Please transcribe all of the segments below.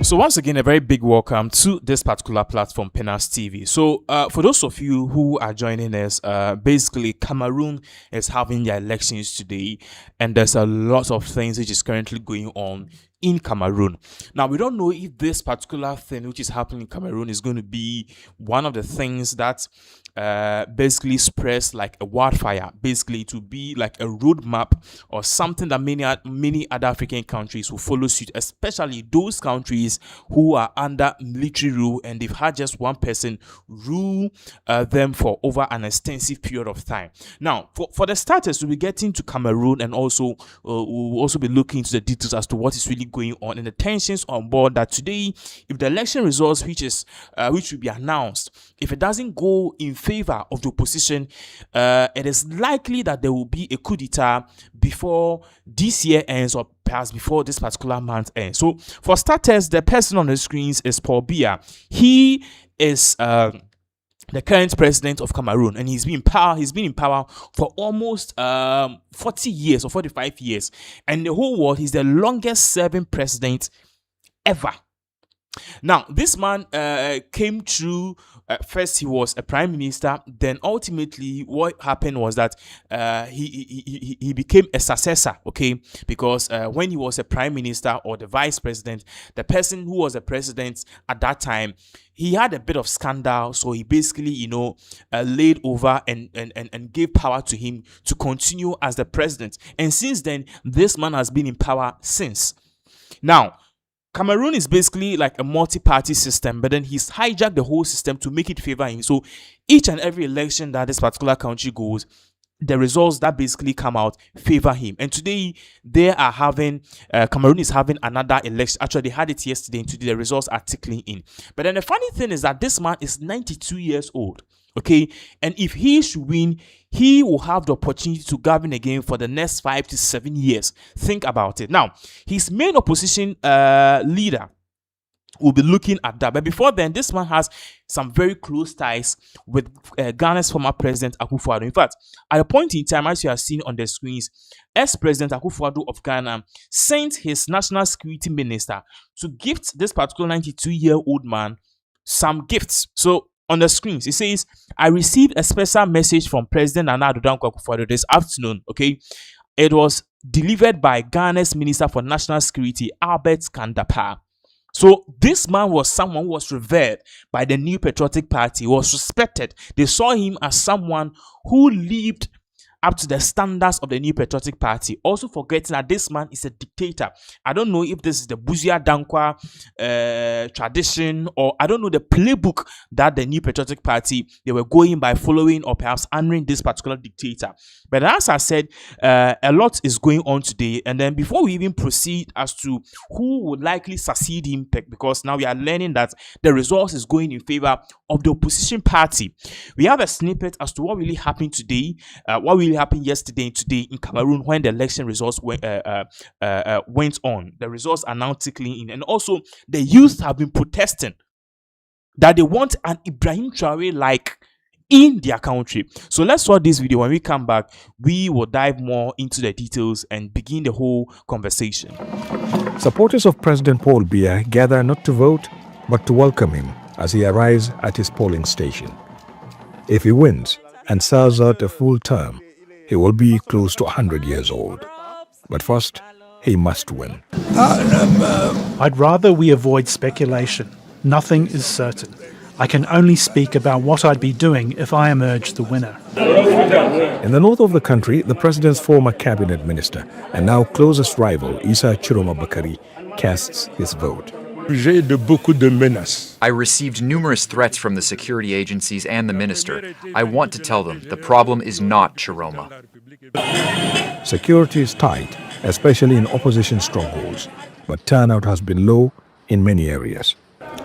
So once again, a very big welcome to this particular platform, Pinaxtv. So for those of you who are joining us, basically Cameroon is having their elections today, and there's a lot of things which is currently going on in Cameroon. Now, we don't know if this particular thing which is happening in Cameroon is going to be one of the things that basically spreads like a wildfire, basically to be like a roadmap or something that many other African countries will follow suit, especially those countries who are under military rule and they've had just one person rule them for over an extensive period of time. Now, for the starters, we'll be getting to Cameroon, and also we'll also be looking into the details as to what is really going on and the tensions on board that today, if the election results which will be announced, if it doesn't go in favor of the opposition, it is likely that there will be a coup d'etat before this year ends, or perhaps before this particular month ends. So for starters, the person on the screens is Biya. He is the current president of Cameroon, and he's been in power for almost 40 years or 45 years, and the whole world, he's the longest serving president ever. Now, this man came through. First, he was a prime minister. Then, ultimately, what happened was that he became a successor. Okay, because when he was a prime minister or the vice president, the person who was the president at that time, he had a bit of scandal. So he basically, laid over and gave power to him to continue as the president. And since then, this man has been in power since. Now, Cameroon is basically like a multi-party system, but then he's hijacked the whole system to make it favor him. So each and every election that this particular country goes, the results that basically come out favor him. And today they are having, Cameroon is having another election. Actually, they had it yesterday, and today the results are tickling in. But then the funny thing is that this man is 92 years old. Okay, and if he should win, he will have the opportunity to govern again for the next 5 to 7 years. Think about it. Now, his main opposition leader will be looking at that. But before then, this man has some very close ties with Ghana's former president, Akufo-Addo. In fact, at a point in time, as you have seen on the screens, ex-president Akufo-Addo of Ghana sent his national security minister to gift this particular 92-year-old man some gifts. So, on the screens, it says, I received a special message from President Nana Addo Dankwa Akufo-Addo this afternoon. Okay, it was delivered by Ghana's Minister for National Security, Albert Kandapa. So this man was someone who was revered by the New Patriotic Party, was respected. They saw him as someone who lived up to the standards of the New Patriotic Party. Also forgetting that this man is a dictator. I don't know if this is the Buzia Dankwa tradition, or I don't know the playbook that the New Patriotic Party, they were going by following or perhaps honoring this particular dictator. But as I said, a lot is going on today. And then before we even proceed as to who would likely succeed him, because now we are learning that the results is going in favor of the opposition party, we have a snippet as to what really happened today, what really happened yesterday and today in Cameroon when the election results went on. The results are now tickling in, and also the youth have been protesting that they want an Ibrahim Traoré like in their country. So let's watch this video. When we come back, we will dive more into the details and begin the whole conversation. Supporters of President Paul Biya gather not to vote, but to welcome him as he arrives at his polling station. If he wins and serves out a full term, he will be close to 100 years old. But first, he must win. I'd rather we avoid speculation. Nothing is certain. I can only speak about what I'd be doing if I emerged the winner. In the north of the country, the president's former cabinet minister and now closest rival, Issa Chiroma Bakari, casts his vote. I received numerous threats from the security agencies and the minister. I want to tell them the problem is not Chiroma. Security is tight, especially in opposition strongholds, but turnout has been low in many areas.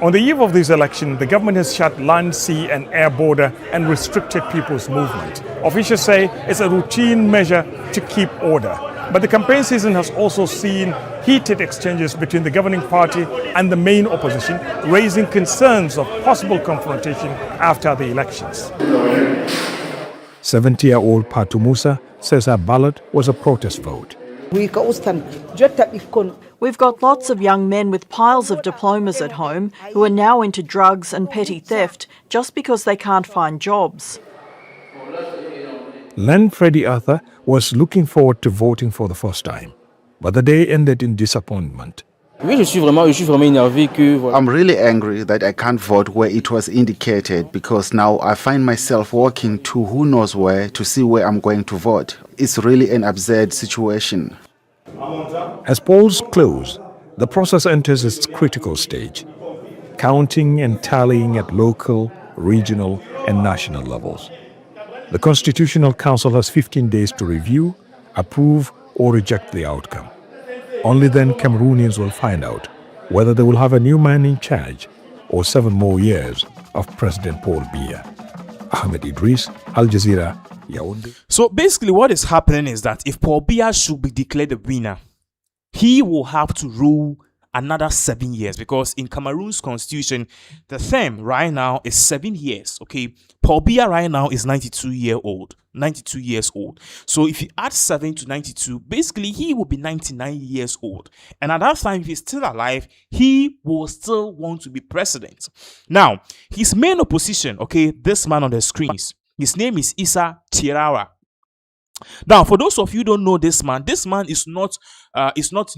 On the eve of this election, the government has shut land, sea and air border and restricted people's movement. Officials say it's a routine measure to keep order. But the campaign season has also seen heated exchanges between the governing party and the main opposition, raising concerns of possible confrontation after the elections. 70-year-old Patu Musa says her ballot was a protest vote. We've got lots of young men with piles of diplomas at home who are now into drugs and petty theft just because they can't find jobs. Len Freddie Arthur was looking forward to voting for the first time, but the day ended in disappointment. I'm really angry that I can't vote where it was indicated, because now I find myself walking to who knows where to see where I'm going to vote. It's really an absurd situation. As polls close, the process enters its critical stage, counting and tallying at local, regional, and national levels. The Constitutional Council has 15 days to review, approve, or reject the outcome. Only then Cameroonians will find out whether they will have a new man in charge or 7 more years of President Paul Biya. Ahmed Idris, Al Jazeera, Yaoundé. So basically what is happening is that if Paul Biya should be declared the winner, he will have to rule another 7 years, because in Cameroon's constitution, the term right now is 7 years. Okay, Paul Biya right now is 92 years old. So if you add 7 to 92, basically he will be 99 years old. And at that time, if he's still alive, he will still want to be president. Now, his main opposition, okay, this man on the screens, his name is Issa Traoré. Now, for those of you who don't know this man is not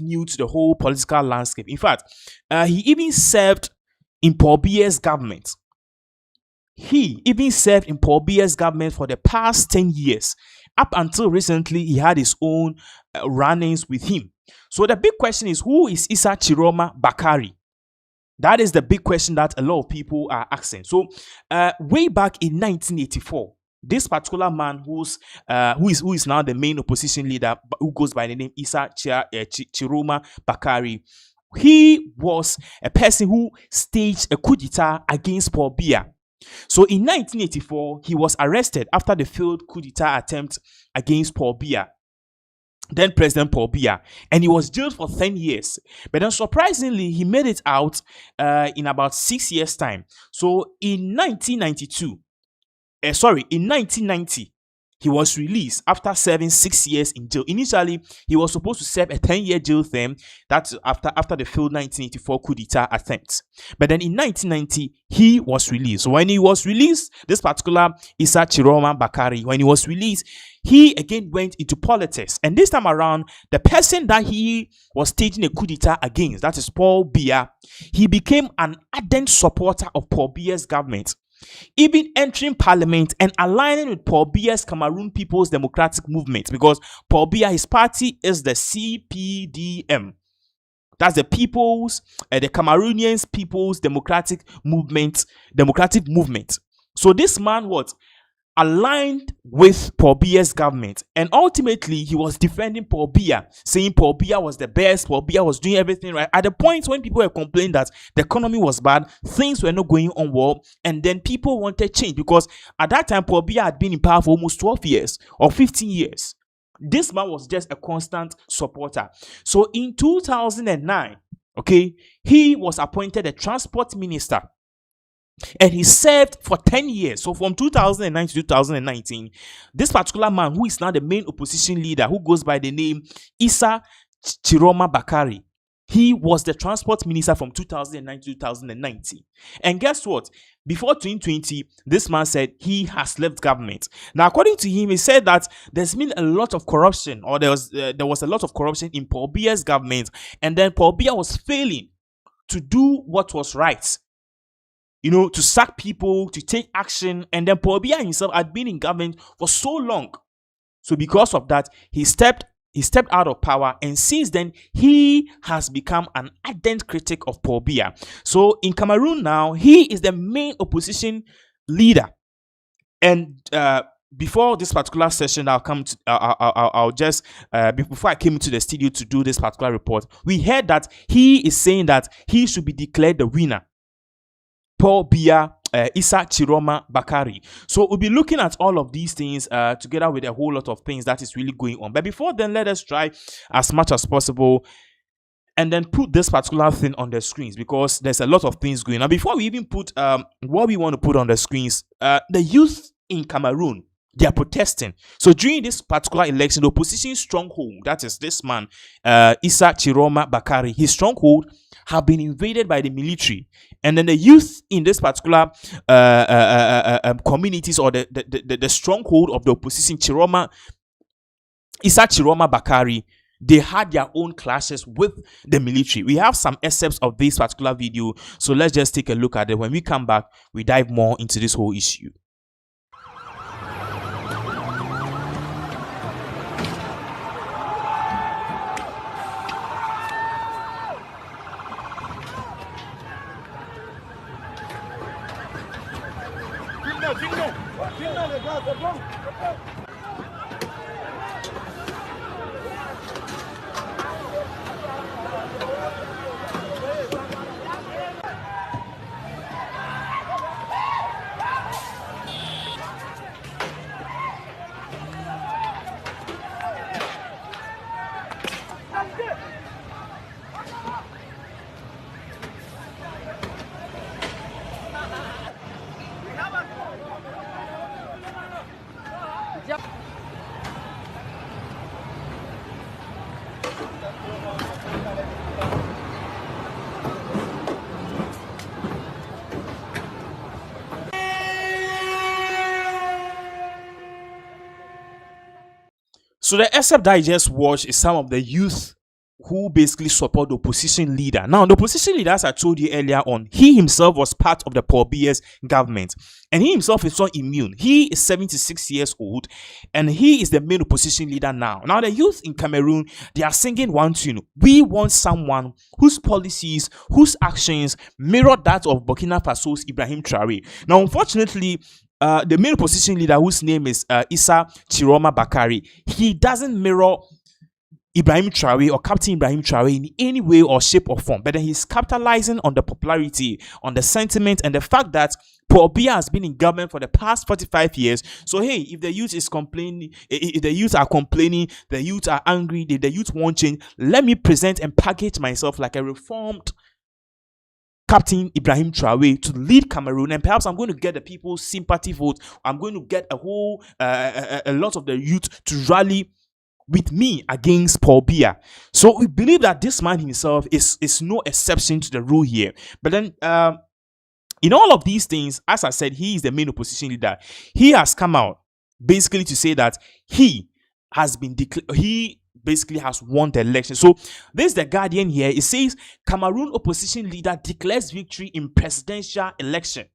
new to the whole political landscape. In fact, he even served in Paul Biya's government. He even served in Paul Biya's government for the past 10 years. Up until recently, he had his own run-ins with him. So the big question is, who is Issa Chiroma Bakari? That is the big question that a lot of people are asking. So way back in 1984, this particular man who is now the main opposition leader, who goes by the name Issa Chiroma Bakari, he was a person who staged a coup d'etat against Paul Biya. So in 1984, he was arrested after the failed coup d'etat attempt against Paul Biya, then President Paul Biya, and he was jailed for 10 years. But then surprisingly, he made it out in about 6 years' time. So in 1990, he was released after serving 6 years in jail. Initially, he was supposed to serve a 10-year jail term. That's after the failed 1984 coup d'etat attempt. But then in 1990, he was released. So when he was released, this particular Issa Chiroma Bakari, when he was released, he again went into politics. And this time around, the person that he was staging a coup d'etat against, that is Paul Biya, he became an ardent supporter of Paul Biya's government, even entering parliament and aligning with Paul Biya's Cameroon People's Democratic Movement, because Paul Biya, his party is the CPDM. That's the Cameroonians People's Democratic Movement. So this man was aligned with Paul Biya's government, and ultimately he was defending Paul Biya, saying Paul Biya was the best, Paul Biya was doing everything right. At the point when people were complaining that the economy was bad, things were not going on well, and then people wanted change, because at that time Paul Biya had been in power for almost 12 years or 15 years. This man was just a constant supporter. So in 2009, okay, he was appointed a transport minister, and he served for 10 years. So from 2009 to 2019, this particular man, who is now the main opposition leader, who goes by the name Issa Chiroma Bakari, he was the transport minister from 2009 to 2019. And guess what? Before 2020, this man said he has left government. Now, according to him, he said that there's been a lot of corruption, or there was a lot of corruption in Paul Biya's government, and then Paul Biya was failing to do what was right. To sack people, to take action. And then Paul Biya himself had been in government for so long. So because of that, he stepped out of power. And since then, he has become an ardent critic of Paul Biya. So in Cameroon now, he is the main opposition leader. And before this particular session, I'll just before I came into the studio to do this particular report, we heard that he is saying that he should be declared the winner. Paul Biya, Issa Chiroma Bakari. So we'll be looking at all of these things together with a whole lot of things that is really going on. But before then, let us try as much as possible and then put this particular thing on the screens, because there's a lot of things going on. Before we even put what we want to put on the screens, the youth in Cameroon, They are protesting. So during this particular election, the opposition stronghold, that is this man, Issa Chiroma Bakari, his stronghold have been invaded by the military. And then the youth in this particular communities, or the stronghold of the opposition, Issa Chiroma Bakari, they had their own clashes with the military. We have some excerpts of this particular video, so let's just take a look at it. When we come back, we dive more into this whole issue. So the excerpt that I just watched is some of the youth who basically support the opposition leader. Now, the opposition leader, as I told you earlier on, he himself was part of the Paul Biya's government. And he himself is not immune. He is 76 years old, and he is the main opposition leader now. Now, the youth in Cameroon, they are singing one tune. We want someone whose policies, whose actions mirror that of Burkina Faso's Ibrahim Traoré. Now, unfortunately, the main opposition leader, whose name is Issa Chiroma Bakari, he doesn't mirror Ibrahim Traoré or Captain Ibrahim Traoré in any way or shape or form, but then he's capitalizing on the popularity, on the sentiment, and the fact that Paul Biya has been in government for the past 45 years. So hey, if the youth is complaining, if the youth are complaining, the youth are angry, the youth want change, let me present and package myself like a reformed Captain Ibrahim Traoré to lead Cameroon, and perhaps I'm going to get the people's sympathy vote. I'm going to get a whole a lot of the youth to rally with me against Paul Biya. So we believe that this man himself is no exception to the rule here. But then in all of these things, as I said, he is the main opposition leader. He has come out basically to say that he has been he basically has won the election. So this is the Guardian here. It says Cameroon opposition leader declares victory in presidential election.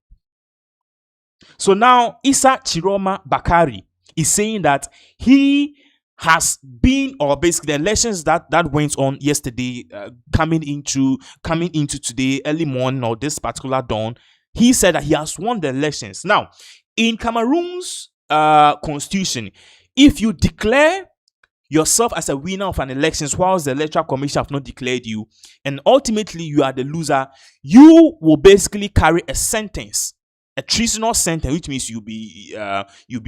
So now Issa Chiroma Bakari is saying that he has been, or basically the elections that went on yesterday, coming into today early morning or this particular dawn, he said that he has won the elections. Now, in Cameroon's constitution, if you declare yourself as a winner of an election whilst the electoral commission have not declared you, and ultimately you are the loser, you will basically carry a sentence, a treasonous sentence, which means you'll be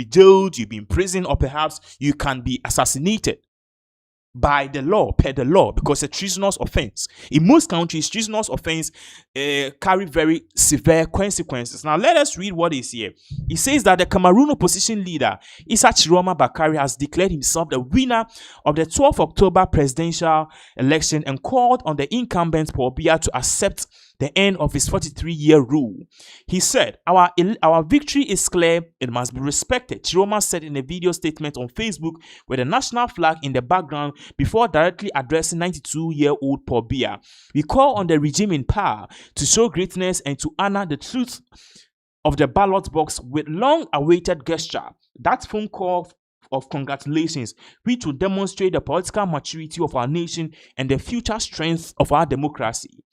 jailed, you'll be in prison, or perhaps you can be assassinated by the law, per the law, because a treasonous offense. In most countries, treasonous offense carry very severe consequences. Now, let us read what is here. It says that the Cameroon opposition leader, Issa Chiroma Bakari, has declared himself the winner of the 12th October presidential election and called on the incumbent Paul Biya to accept the end of his 43-year rule. He said, our victory is clear, it must be respected, Chiroma said in a video statement on Facebook with a national flag in the background before directly addressing 92-year-old Paul Biya. We call on the regime in power to show greatness and to honor the truth of the ballot box with long-awaited gesture. That phone call of congratulations, which will demonstrate the political maturity of our nation and the future strength of our democracy.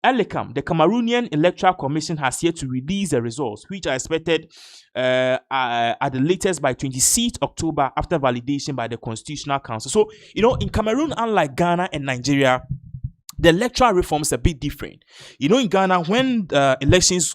ELECAM, the Cameroonian Electoral Commission, has yet to release the results, which are expected at the latest by 26th October after validation by the Constitutional Council. So, in Cameroon, unlike Ghana and Nigeria, The electoral reform is a bit different. You know, in Ghana, when elections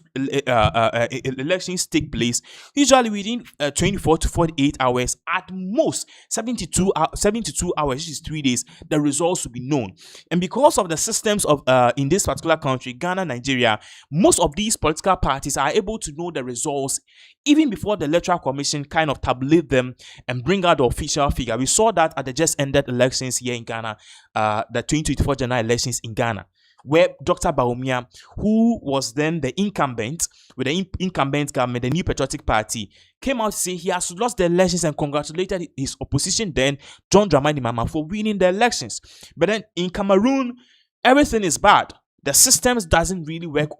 take place, usually within 24 to 48 hours, at most 72 hours, which is 3 days, the results will be known. And because of the systems of in this particular country, Ghana, Nigeria, most of these political parties are able to know the results even before the Electoral Commission kind of tabulate them and bring out the official figure. We saw that at the just ended elections here in Ghana, the 2024 general elections in Ghana, where Dr. Bawumia, who was then the incumbent with the incumbent government, the New Patriotic Party, came out to say he has lost the elections and congratulated his opposition then, John Dramani Mahama, for winning the elections. But then in Cameroon, everything is bad. The systems doesn't really work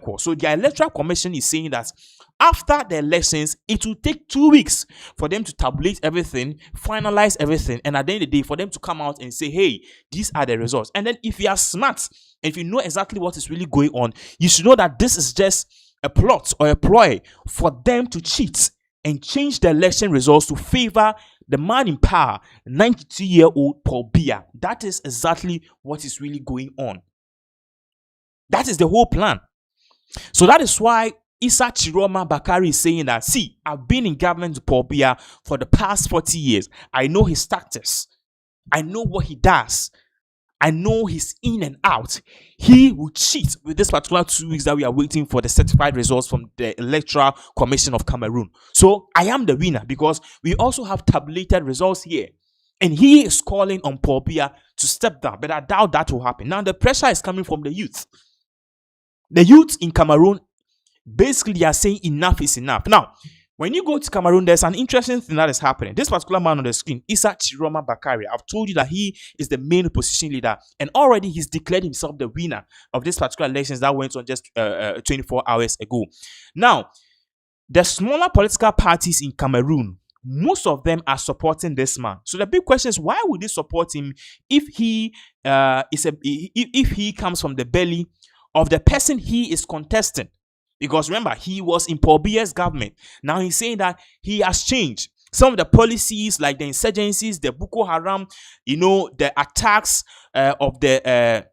well. So the Electoral Commission is saying that after the elections, it will take 2 weeks for them to tabulate everything, finalize everything, and at the end of the day, for them to come out and say, hey, these are the results. And then if you are smart, if you know exactly what is really going on, you should know that this is just a plot or a ploy for them to cheat and change the election results to favor the man in power, 92-year-old Paul Biya. That is exactly what is really going on. That is the whole plan. So that is why Issa Chiroma Bakari is saying that, see, I've been in government with Paul Biya for the past 40 years. I know his tactics. I know what he does. I know his in and out. He will cheat with this particular 2 weeks that we are waiting for the certified results from the Electoral Commission of Cameroon. So I am the winner because we also have tabulated results here. And he is calling on Paul Biya to step down. But I doubt that will happen. Now, the pressure is coming from the youth. The youth in Cameroon, basically, they are saying enough is enough. Now, when you go to Cameroon, there's an interesting thing that is happening. This particular man on the screen, Issa Chiroma Bakari, I've told you that he is the main opposition leader. And already he's declared himself the winner of this particular elections that went on just 24 hours ago. Now, the smaller political parties in Cameroon, most of them are supporting this man. So the big question is, why would they support him if he if he comes from the belly of the person he is contesting? Because remember, he was in Paul Biya's government. Now he's saying that he has changed. Some of the policies, like the insurgencies, the Boko Haram, you know, the attacks of the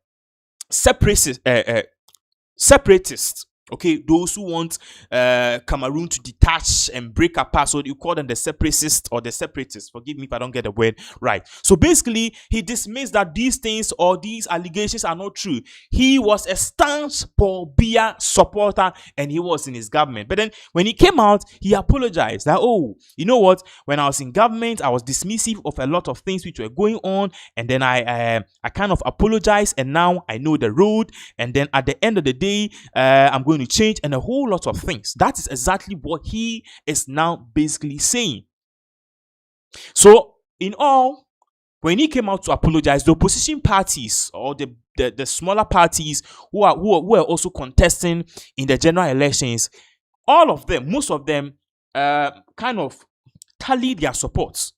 separatists. Okay, those who want Cameroon to detach and break apart, so you call them the separatists or the separatists. Forgive me if I don't get the word right. So basically, he dismissed that these things or these allegations are not true. He was a staunch Paul Biya supporter and he was in his government. But then when he came out, he apologized that, oh, you know what? When I was in government, I was dismissive of a lot of things which were going on, and then I kind of apologized, and now I know the road. And then at the end of the day, I'm going to change and a whole lot of things. That is exactly what he is now basically saying. So in all, when he came out to apologize, the opposition parties or the smaller parties who are also contesting in the general elections, all of them, most of them kind of tallied their supports,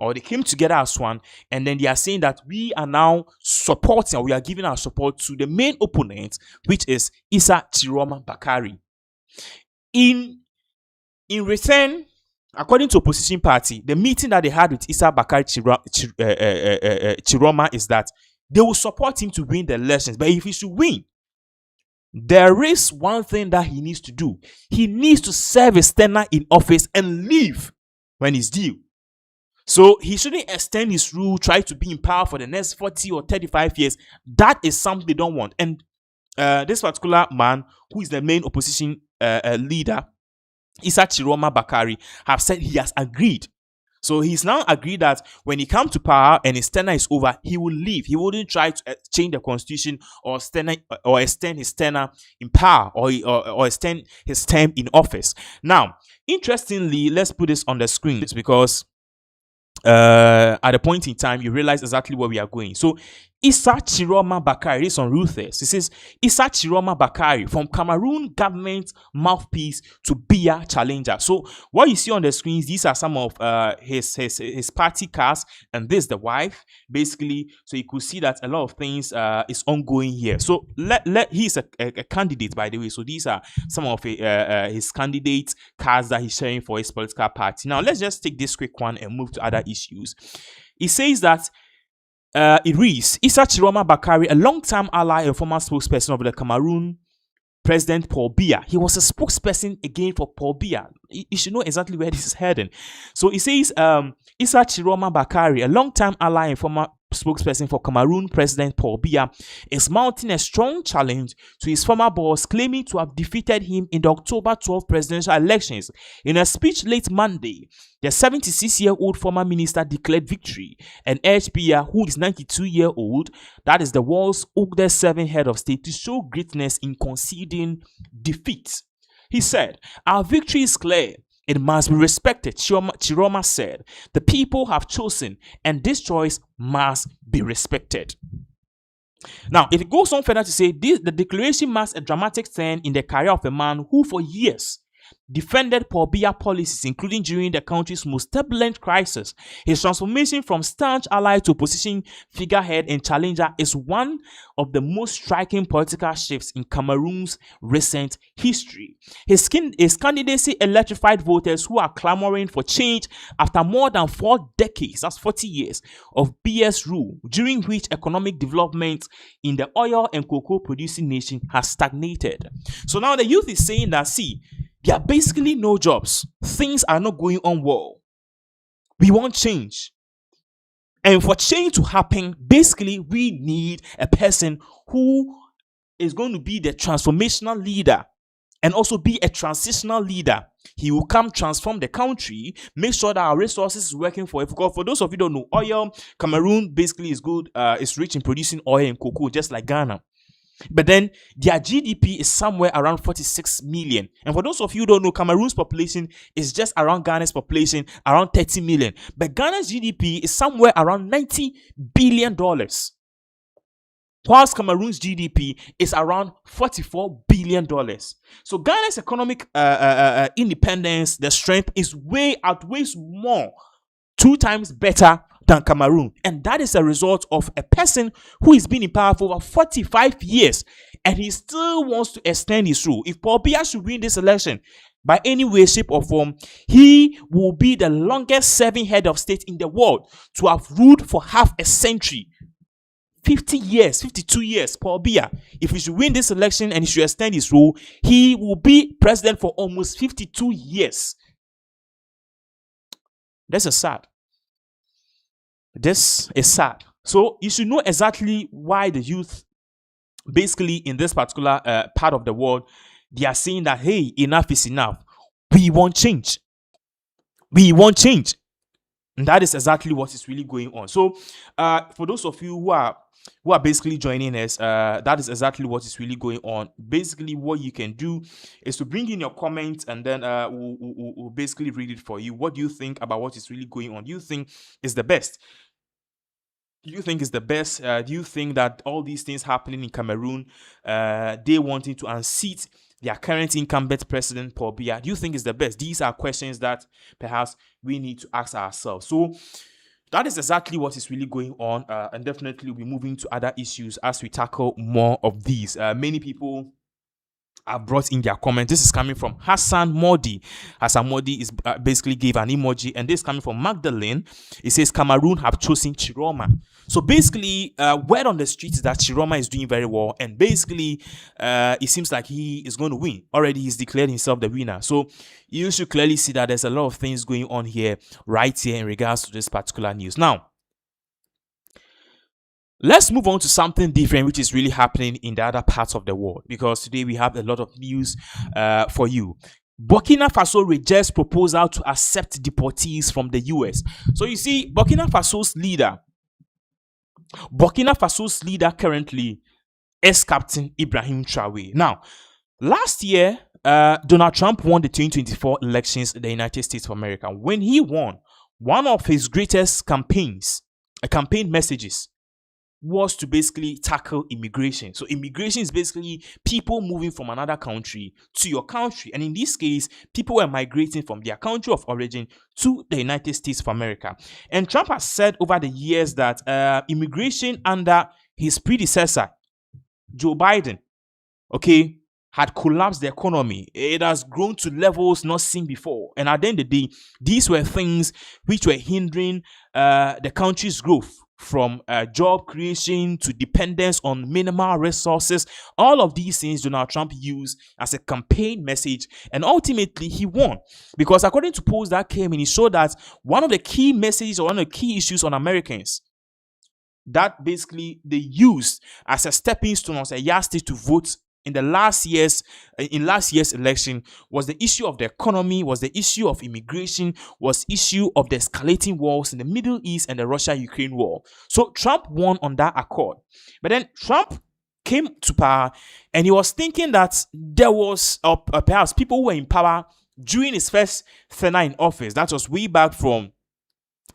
or they came together as one, and then they are saying that we are now supporting, or we are giving our support to the main opponent, which is Issa Chiroma Bakari. In return, according to opposition party, the meeting that they had with Issa Bakari Chiroma is that they will support him to win the elections. But if he should win, there is one thing that he needs to do. He needs to serve his tenure in office and leave when he's due. So he shouldn't extend his rule, try to be in power for the next 40 or 35 years. That is something they don't want. And this particular man, who is the main opposition leader, Issa Chiroma Bakari, have said he has agreed. So he's now agreed that when he comes to power and his tenure is over, he will leave. He wouldn't try to change the constitution or extend his tenure in power or extend his term in office. Now, interestingly, let's put this on the screen because at a point in time, you realize exactly where we are going. So Issa Chiroma Bakari is on Reuters. It says Issa Chiroma Bakari from Cameroon government mouthpiece to Biya challenger. So what you see on the screens, these are some of his party cast, and this is the wife basically. So you could see that a lot of things is ongoing here. So he's a candidate, by the way. So these are some of his candidate cards that he's sharing for his political party. Now let's just take this quick one and move to other issues. He says that it reads, Issa Chiroma Bakari, a long-time ally and former spokesperson of the Cameroon President Paul Biya. He was a spokesperson again for Paul Biya. You should know exactly where this is heading. So it says, Issa Chiroma Bakari, a long-time ally and former spokesperson for Cameroon President Paul Biya, is mounting a strong challenge to his former boss, claiming to have defeated him in the October 12 presidential elections. In a speech late Monday, the 76-year-old former minister declared victory and urged Biya, who is 92-year-old, that is the world's oldest serving head of state, to show greatness in conceding defeat. He said, "Our victory is clear. It must be respected," Chiroma said. "The people have chosen, and this choice must be respected." Now, it goes on further to say, the declaration marks a dramatic turn in the career of a man who for years defended Paul Biya policies, including during the country's most turbulent crisis. His transformation from staunch ally to opposition figurehead and challenger is one of the most striking political shifts in Cameroon's recent history. His candidacy electrified voters who are clamoring for change after more than 4 decades, that's 40 years, of BS rule, during which economic development in the oil and cocoa producing nation has stagnated. So now the youth is saying that, see, there are basically no jobs. Things are not going on well. We want change. And for change to happen, basically, we need a person who is going to be the transformational leader and also be a transitional leader. He will come transform the country, make sure that our resources is working for it. Because for those of you who don't know, oil, Cameroon basically is good, is rich in producing oil and cocoa, just like Ghana. But then their GDP is somewhere around 46 million. And for those of you who don't know, Cameroon's population is just around Ghana's population, around 30 million. But Ghana's GDP is somewhere around $90 billion. Whilst Cameroon's GDP is around $44 billion. So Ghana's economic independence, the strength is outweighs more, 2 times better than Cameroon. And that is a result of a person who has been in power for over 45 years and he still wants to extend his rule. If Paul Biya should win this election by any way, shape or form, he will be the longest serving head of state in the world to have ruled for half a century. 50 years, 52 years, Paul Biya. If he should win this election and he should extend his rule, he will be president for almost 52 years. This is sad. This is sad. So you should know exactly why the youth, basically in this particular part of the world, they are saying that, hey, enough is enough. We want change. We want change. And that is exactly what is really going on. So for those of you who are basically joining us, that is exactly what is really going on. Basically, what you can do is to bring in your comments and then we'll basically read it for you. What do you think about what is really going on? Do you think is the best? Do you think is the best? Do you think that all these things happening in Cameroon, they wanting to unseat their current incumbent president, Paul Biya, do you think is the best? These are questions that perhaps we need to ask ourselves. So that is exactly what is really going on, and definitely we'll be moving to other issues as we tackle more of these. Many people have brought in their comments. This is coming from Hassan Modi. Hassan Modi is basically gave an emoji, and this is coming from Magdalene. It says Cameroon have chosen Chiroma. So basically, word on the street is that Chiroma is doing very well, and basically, it seems like he is going to win. Already, he's declared himself the winner. So you should clearly see that there's a lot of things going on here, right here, in regards to this particular news. Now, let's move on to something different, which is really happening in the other parts of the world, because today we have a lot of news for you. Burkina Faso rejects proposal to accept deportees from the US. So you see, Burkina Faso's leader currently is Captain Ibrahim Traoré. Now, last year, Donald Trump won the 2024 elections in the United States of America. When he won, one of his greatest campaign messages was to basically tackle immigration. So immigration is basically people moving from another country to your country. And in this case, people were migrating from their country of origin to the United States of America. And Trump has said over the years that immigration under his predecessor, Joe Biden, had collapsed the economy. It has grown to levels not seen before. And at the end of the day, these were things which were hindering the country's growth. from job creation to dependence on minimal resources. All of these things Donald Trump used as a campaign message, and ultimately he won, because according to polls that came in, he showed that one of the key messages or one of the key issues on Americans that basically they used as a stepping stone, as a yardstick to vote in last year's election was the issue of the economy, was the issue of immigration, was issue of the escalating wars in the Middle East and the Russia-Ukraine war. So Trump won on that accord. But then Trump came to power and he was thinking that there was perhaps people who were in power during his first tenure in office. That was way back from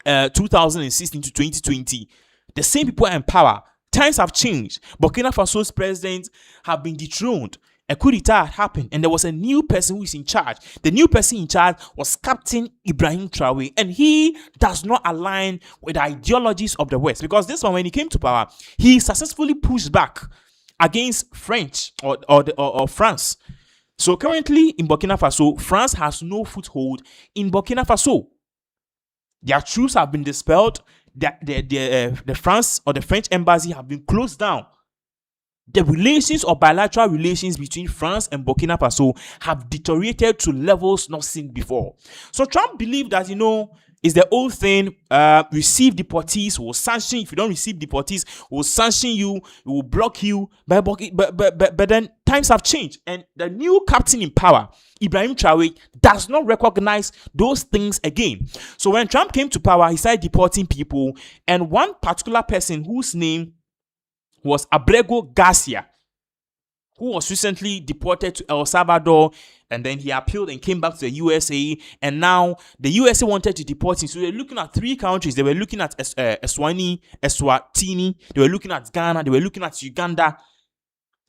2016 to 2020. The same people are in power. Times have changed. Burkina Faso's president have been dethroned. A coup d'etat had happened, and there was a new person who is in charge. The new person in charge was Captain Ibrahim Traoré, and he does not align with the ideologies of the West, because this one, when he came to power, he successfully pushed back against French or France. So currently in Burkina Faso, France has no foothold in Burkina Faso. Their troops have been dispelled. The France or the French embassy have been closed down. The relations or bilateral relations between France and Burkina Faso have deteriorated to levels not seen before. So Trump believed that, it's the old thing, receive deportees, will sanction. If you don't receive deportees, will sanction you, will block you. But then times have changed, and the new captain in power, Ibrahim Traoré, does not recognize those things again. So when Trump came to power, he started deporting people, and one particular person whose name was Abrego Garcia, who was recently deported to El Salvador, and then he appealed and came back to the USA, and now the USA wanted to deport him. So they were looking at three countries. They were looking at Eswatini, they were looking at Ghana, they were looking at Uganda.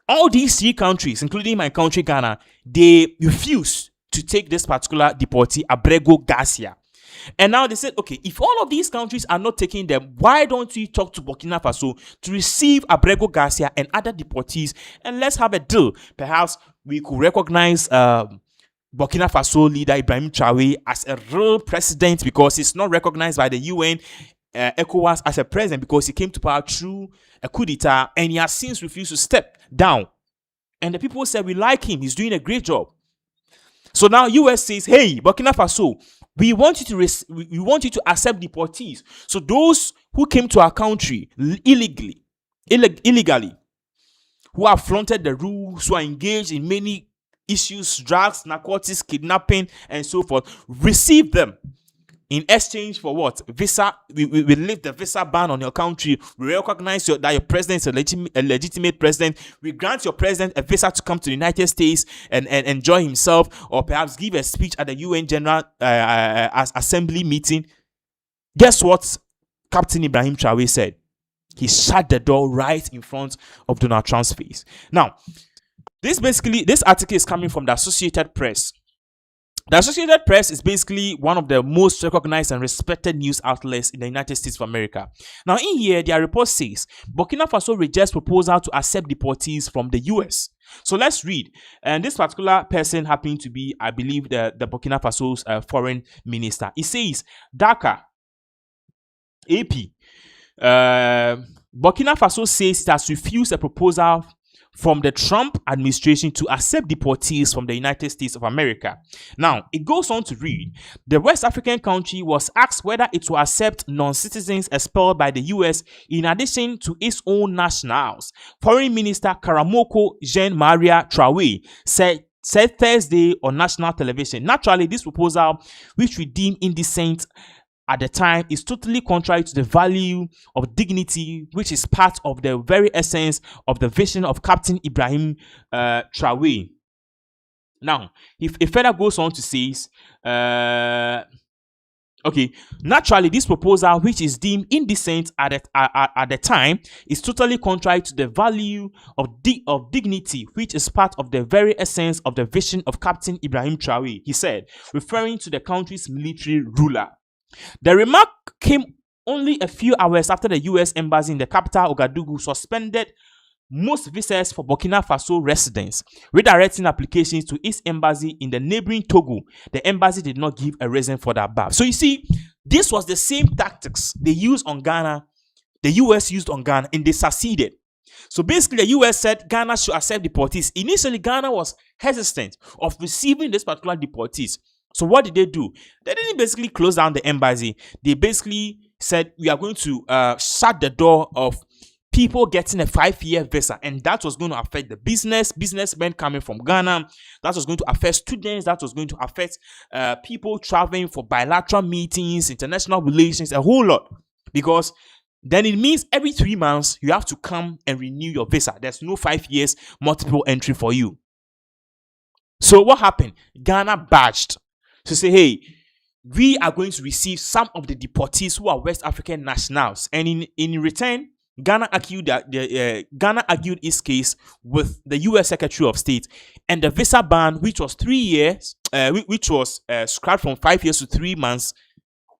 All these three countries, including my country, Ghana, they refused to take this particular deportee, Abrego Garcia. And now they said, okay, if all of these countries are not taking them, why don't we talk to Burkina Faso to receive Abrego Garcia and other deportees, and let's have a deal. Perhaps we could recognize Burkina Faso leader Ibrahim Traoré as a real president, because he's not recognized by the UN, ECOWAS as a president, because he came to power through a coup d'etat, and he has since refused to step down. And the people said, we like him, he's doing a great job. So now US says, hey, Burkina Faso, we want you to accept deportees. So those who came to our country illegally, who have flaunted the rules, who are engaged in many issues, drugs, narcotics, kidnapping, and so forth, receive them. In exchange for what? Visa. We lift the visa ban on your country. We recognize that your president is a legitimate president. We grant your president a visa to come to the United States and enjoy himself, or perhaps give a speech at the UN General Assembly meeting. Guess what Captain Ibrahim Traoré said? He shut the door right in front of Donald Trump's face. Now, this article is coming from the Associated Press. The Associated Press is basically one of the most recognized and respected news outlets in the United States of America. Now, in here, their report says, Burkina Faso rejects proposal to accept deportees from the US. So let's read. And this particular person happened to be, I believe, the Burkina Faso's foreign minister. It says, Dakar, AP. Burkina Faso says it has refused a proposal from the Trump administration to accept deportees from the United States of America. Now, it goes on to read, the West African country was asked whether it will accept non-citizens expelled by the US in addition to its own nationals. Foreign Minister Karamoko Jean-Maria Traoré said Thursday on national television. Naturally, this proposal, which we deem indecent at the time, is totally contrary to the value of dignity, which is part of the very essence of the vision of Captain Ibrahim Traoré. Now, if it further goes on to say, naturally, this proposal, which is deemed indecent at the time, is totally contrary to the value of dignity, which is part of the very essence of the vision of Captain Ibrahim Traoré, he said, referring to the country's military ruler. The remark came only a few hours after the U.S. Embassy in the capital, Ouagadougou, suspended most visas for Burkina Faso residents, redirecting applications to its embassy in the neighboring Togo. The embassy did not give a reason for that above. So you see, this was the same tactics they used on Ghana, the US used on Ghana, and they succeeded. So basically, the US said Ghana should accept deportees. Initially, Ghana was hesitant of receiving this particular deportees. So what did they do? They didn't basically close down the embassy. They basically said, we are going to shut the door of people getting a 5-year visa, and that was going to affect the businessmen coming from Ghana. That was going to affect students. That was going to affect people traveling for bilateral meetings, international relations, a whole lot. Because then it means every 3 months you have to come and renew your visa. There's no 5 years multiple entry for you. So what happened? Ghana badged to say, hey, we are going to receive some of the deportees who are West African nationals, and in return, Ghana argued its case with the U.S. Secretary of State, and the visa ban, which was 3 years, which was scrapped from 5 years to 3 months,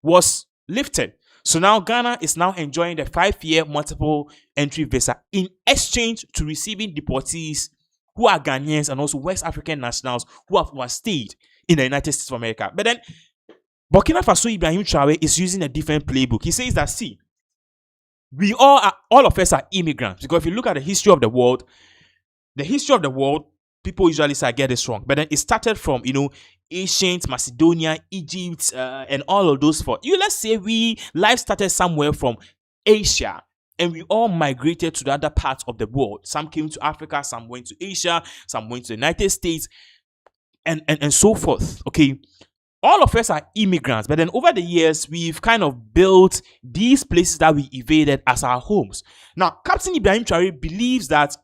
was lifted. So now Ghana is now enjoying the 5-year multiple entry visa in exchange to receiving deportees who are Ghanaians and also West African nationals who have overstayed in the United States of America. But then Burkina Faso Ibrahim Traoré is using a different playbook. He says that, see, all of us are immigrants. Because if you look at the history of the world, people usually say I get this wrong. But then it started from, ancient Macedonia, Egypt, and all of those. Let's say life started somewhere from Asia, and we all migrated to the other parts of the world. Some came to Africa, some went to Asia, some went to the United States, and so forth. Okay. All of us are immigrants, but then over the years, we've kind of built these places that we evaded as our homes. Now, Captain Ibrahim Traoré believes that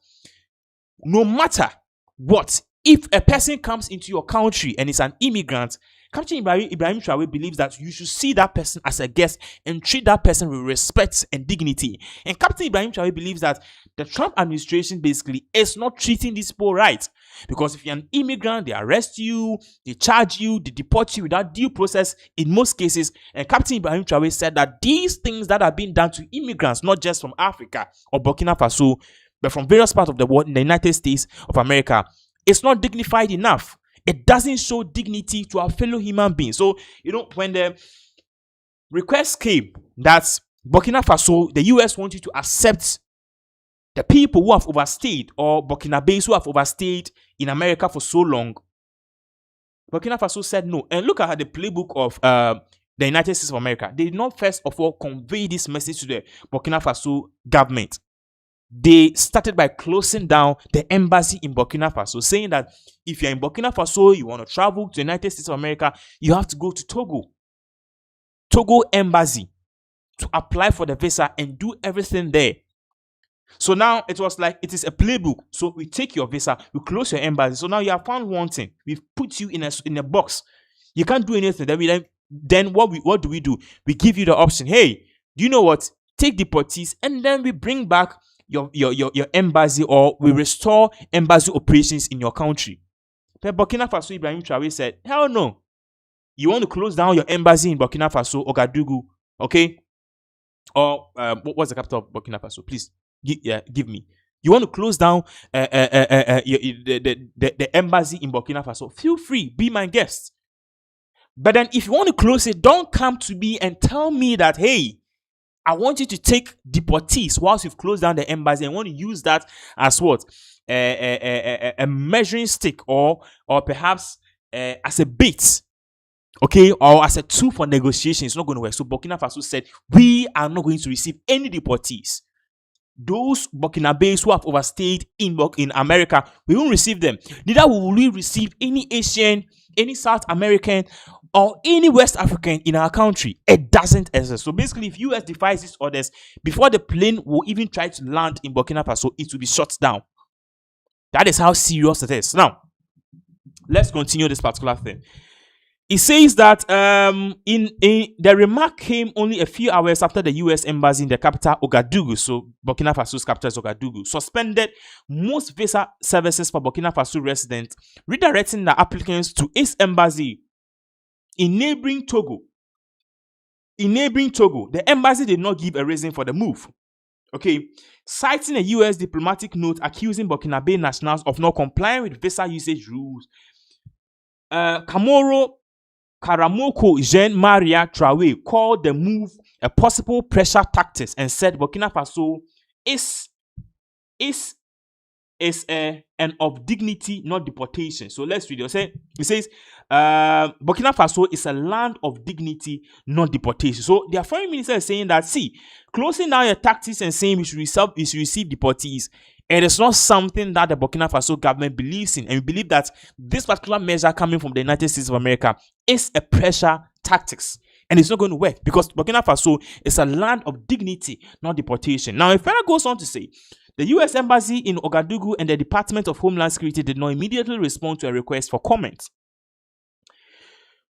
no matter what, if a person comes into your country and is an immigrant, Captain Ibrahim Traoré believes that you should see that person as a guest and treat that person with respect and dignity. And Captain Ibrahim Traoré believes that the Trump administration basically is not treating these people right. Because if you're an immigrant, they arrest you, they charge you, they deport you without due process in most cases. And Captain Ibrahim Traoré said that these things that are being done to immigrants, not just from Africa or Burkina Faso, but from various parts of the world in the United States of America, it's not dignified enough. It doesn't show dignity to our fellow human beings. So, when the request came that Burkina Faso, the US want you to accept the people who have overstayed, or Burkinabés who have overstayed in America for so long, Burkina Faso said no. And look at the playbook of the United States of America. They did not first of all convey this message to the Burkina Faso government. They started by closing down the embassy in Burkina Faso, saying that if you're in Burkina Faso, you want to travel to the United States of America, you have to go to Togo embassy to apply for the visa and do everything there. So now it was like, it is a playbook. So we take your visa, we close your embassy. So now you are found wanting. We've put you in a box. You can't do anything. Then what do? We give you the option. Hey, do you know what? Take deportees, and then we bring back your embassy, or we restore embassy operations in your country. But Burkina Faso Ibrahim Traoré said, hell no. You want to close down your embassy in Burkina Faso, Ouagadougou, okay? Or what's the capital of Burkina Faso? Please give me. You want to close down the embassy in Burkina Faso? Feel free, be my guest. But then if you want to close it, don't come to me and tell me that, hey, I want you to take deportees whilst you've closed down the embassy and want to use that as what? A measuring stick, or perhaps as a bait, okay, or as a tool for negotiation. It's not going to work. So Burkina Faso said, we are not going to receive any deportees. Those Burkinabés who have overstayed in America, we won't receive them. Neither will we receive any Asian, any South American, or any West African in our country. It doesn't exist. So basically, if US defies these orders, before the plane will even try to land in Burkina Faso, it will be shut down. That is how serious it is. Now, let's continue this particular thing. It says that the remark came only a few hours after the U.S. embassy in the capital, Ouagadougou, so Burkina Faso's capital is Ouagadougou, suspended most visa services for Burkina Faso residents, redirecting the applicants to its embassy in neighboring Togo. The embassy did not give a reason for the move. Okay, citing a U.S. diplomatic note accusing Burkinabe nationals of not complying with visa usage rules, Karamoko Jean Maria Traoré called the move a possible pressure tactics and said Burkina Faso is and of dignity, not deportation. So let's read it. It says, Burkina Faso is a land of dignity, not deportation. So their foreign minister is saying that, see, closing down your tactics and saying we should receive deportees, it is not something that the Burkina Faso government believes in. And we believe that this particular measure coming from the United States of America is a pressure tactics. And it's not going to work because Burkina Faso is a land of dignity, not deportation. Now, it further goes on to say, the U.S. Embassy in Ouagadougou and the Department of Homeland Security did not immediately respond to a request for comment.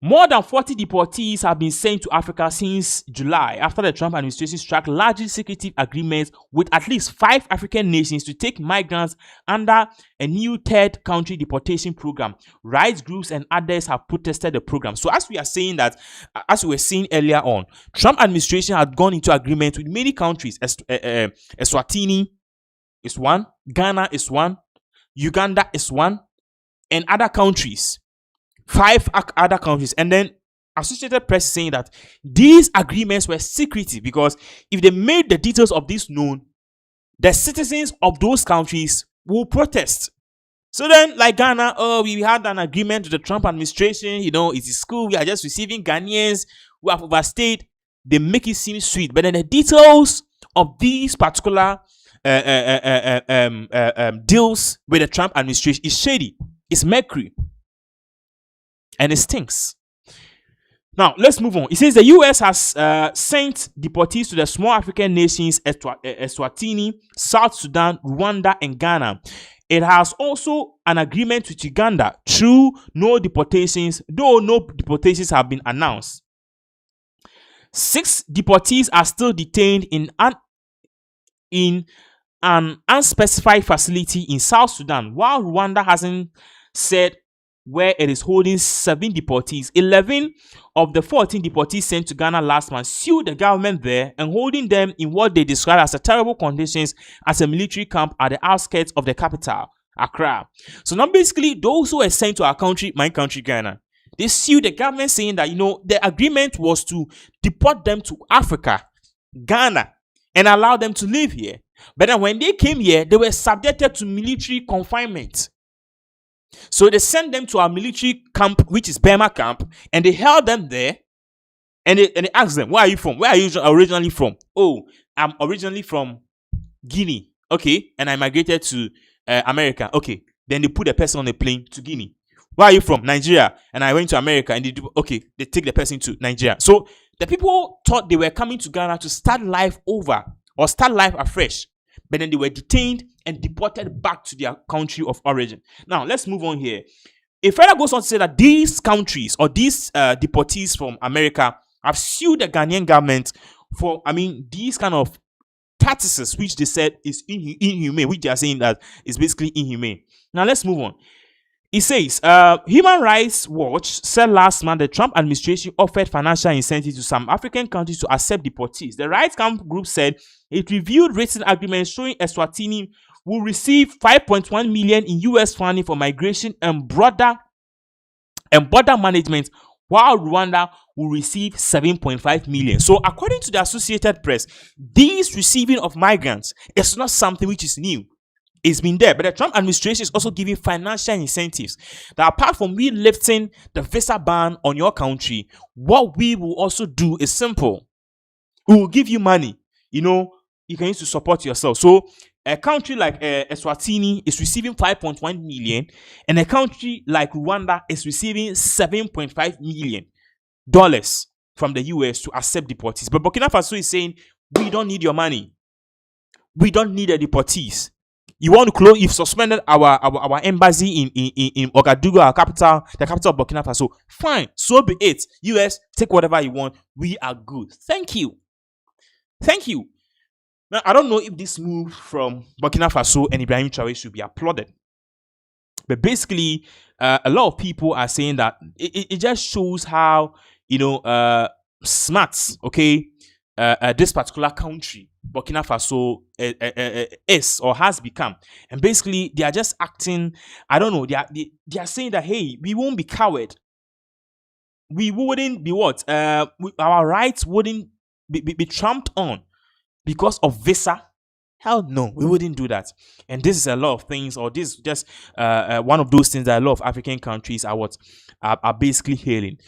More than 40 deportees have been sent to Africa since July after the Trump administration struck largely secretive agreements with at least 5 African nations to take migrants under a new third country deportation program. Rights groups and others have protested the program. So as we are saying that, as we were saying earlier on, Trump administration had gone into agreement with many countries. Eswatini is one, Ghana is one, Uganda is one, and other countries. 5 other countries. And then Associated Press is saying that these agreements were secretive because if they made the details of this known, the citizens of those countries will protest. So then, like Ghana, we had an agreement with the Trump administration, it is cool, we are just receiving Ghanaians who have overstayed. They make it seem sweet, but then the details of these particular deals with the Trump administration is shady, it's mercury, and it stinks. Now, let's move on. It says the U.S. has sent deportees to the small African nations Eswatini, South Sudan, Rwanda, and Ghana. It has also an agreement with Uganda through no deportations, though no deportations have been announced. 6 deportees are still detained in an unspecified facility in South Sudan, while Rwanda hasn't said where it is holding 7 deportees. 11 of the 14 deportees sent to Ghana last month sued the government there and holding them in what they describe as terrible conditions at a military camp at the outskirts of the capital, Accra. So now basically those who were sent to our country, my country, Ghana, they sued the government saying that, the agreement was to deport them to Africa, Ghana, and allow them to live here. But then when they came here, they were subjected to military confinement. So they sent them to our military camp, which is Burma camp, and they held them there, and they asked them, where are you from? Where are you originally from? Oh, I'm originally from Guinea. Okay, and I migrated to America. Okay, then they put the person on a plane to Guinea. Where are you from? Nigeria. And I went to America, and they take the person to Nigeria. So the people thought they were coming to Ghana to start life over or start life afresh. But then they were detained and deported back to their country of origin. Now, let's move on here. It further goes on to say that these countries or these deportees from America have sued the Ghanaian government for, these kind of practices which they said is inhumane, which they are saying that is basically inhumane. Now, let's move on. It says, Human Rights Watch said last month the Trump administration offered financial incentives to some African countries to accept deportees. The rights camp group said it reviewed written agreements showing Eswatini will receive $5.1 million in U.S. funding for migration and border management, while Rwanda will receive $7.5 million. So, according to the Associated Press, this receiving of migrants is not something which is new. It's been there, but the Trump administration is also giving financial incentives that apart from we lifting the visa ban on your country, what we will also do is simple. We will give you money, you can use to support yourself. So a country like Eswatini is receiving $5.1 million, and a country like Rwanda is receiving $7.5 million from the US to accept deportees. But Burkina Faso is saying, we don't need your money. We don't need the deportees. You want to close? You've suspended our embassy in Ouagadougou, our capital, the capital of Burkina Faso. Fine, so be it. US, take whatever you want. We are good. Thank you. Now, I don't know if this move from Burkina Faso and Ibrahim Traoré should be applauded, but basically, a lot of people are saying that it just shows how smart, this particular country, Burkina Faso, is or has become. And basically, they are just acting, I don't know, they are saying that, hey, we won't be coward. We wouldn't be what? Our rights wouldn't be trumped on because of visa? Hell no, we wouldn't do that. And this is a lot of things, or this is just one of those things that a lot of African countries are basically hailing.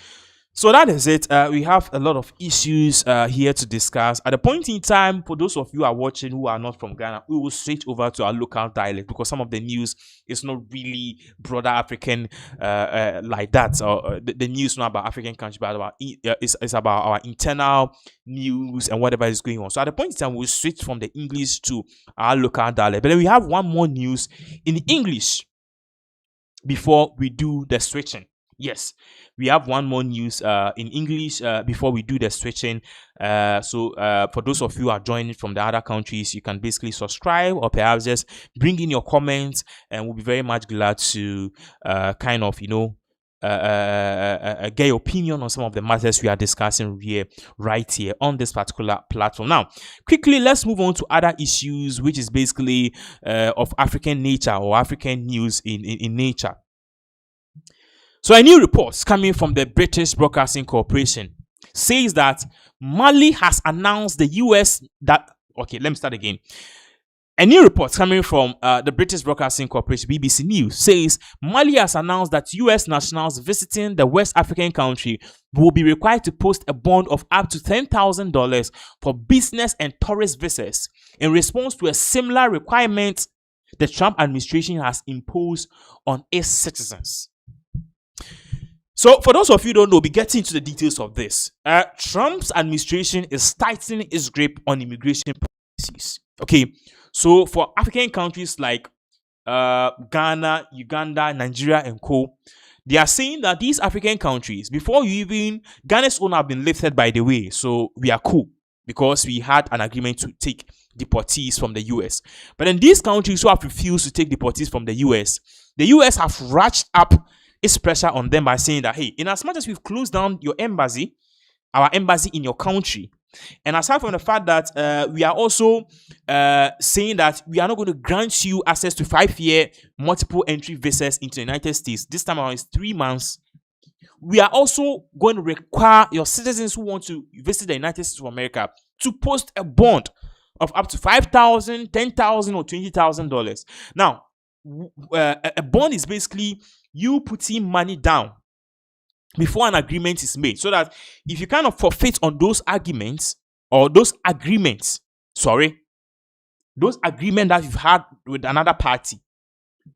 So that is it. We have a lot of issues here to discuss. At the point in time, for those of you who are watching who are not from Ghana, we will switch over to our local dialect because some of the news is not really broader African like that. Or the news is not about African countries, but it's about our internal news and whatever is going on. So at the point in time, we'll switch from the English to our local dialect. But then we have one more news in English before we do the switching. Yes, we have one more news in English before we do the switching. So for those of you who are joining from the other countries, you can basically subscribe or perhaps just bring in your comments, and we'll be very much glad to kind of, get your opinion on some of the matters we are discussing here, right here on this particular platform. Now, quickly, let's move on to other issues, which is basically of African nature or African news in nature. So a new report coming from the British Broadcasting Corporation says that Mali has announced the US that... Okay, let me start again. A new report coming from the British Broadcasting Corporation, BBC News, says Mali has announced that US nationals visiting the West African country will be required to post a bond of up to $10,000 for business and tourist visas in response to a similar requirement the Trump administration has imposed on its citizens. So, for those of you who don't know, we'll be getting into the details of this. Trump's administration is tightening its grip on immigration policies. Okay, so for African countries like Ghana, Uganda, Nigeria, and co, they are saying that these African countries, before you even, Ghana's own have been lifted, by the way, so we are cool because we had an agreement to take deportees from the US. But then these countries who have refused to take deportees from the US have ratcheted up its pressure on them by saying that, hey, in as much as we've closed down your embassy, our embassy in your country, and aside from the fact that we are also saying that we are not going to grant you access to 5-year multiple entry visas into the United States, this time around it's 3 months, we are also going to require your citizens who want to visit the United States of America to post a bond of up to $5,000, $10,000, or $20,000. Now, a bond is basically you putting money down before an agreement is made, so that if you kind of forfeit on those arguments or those agreements that you've had with another party,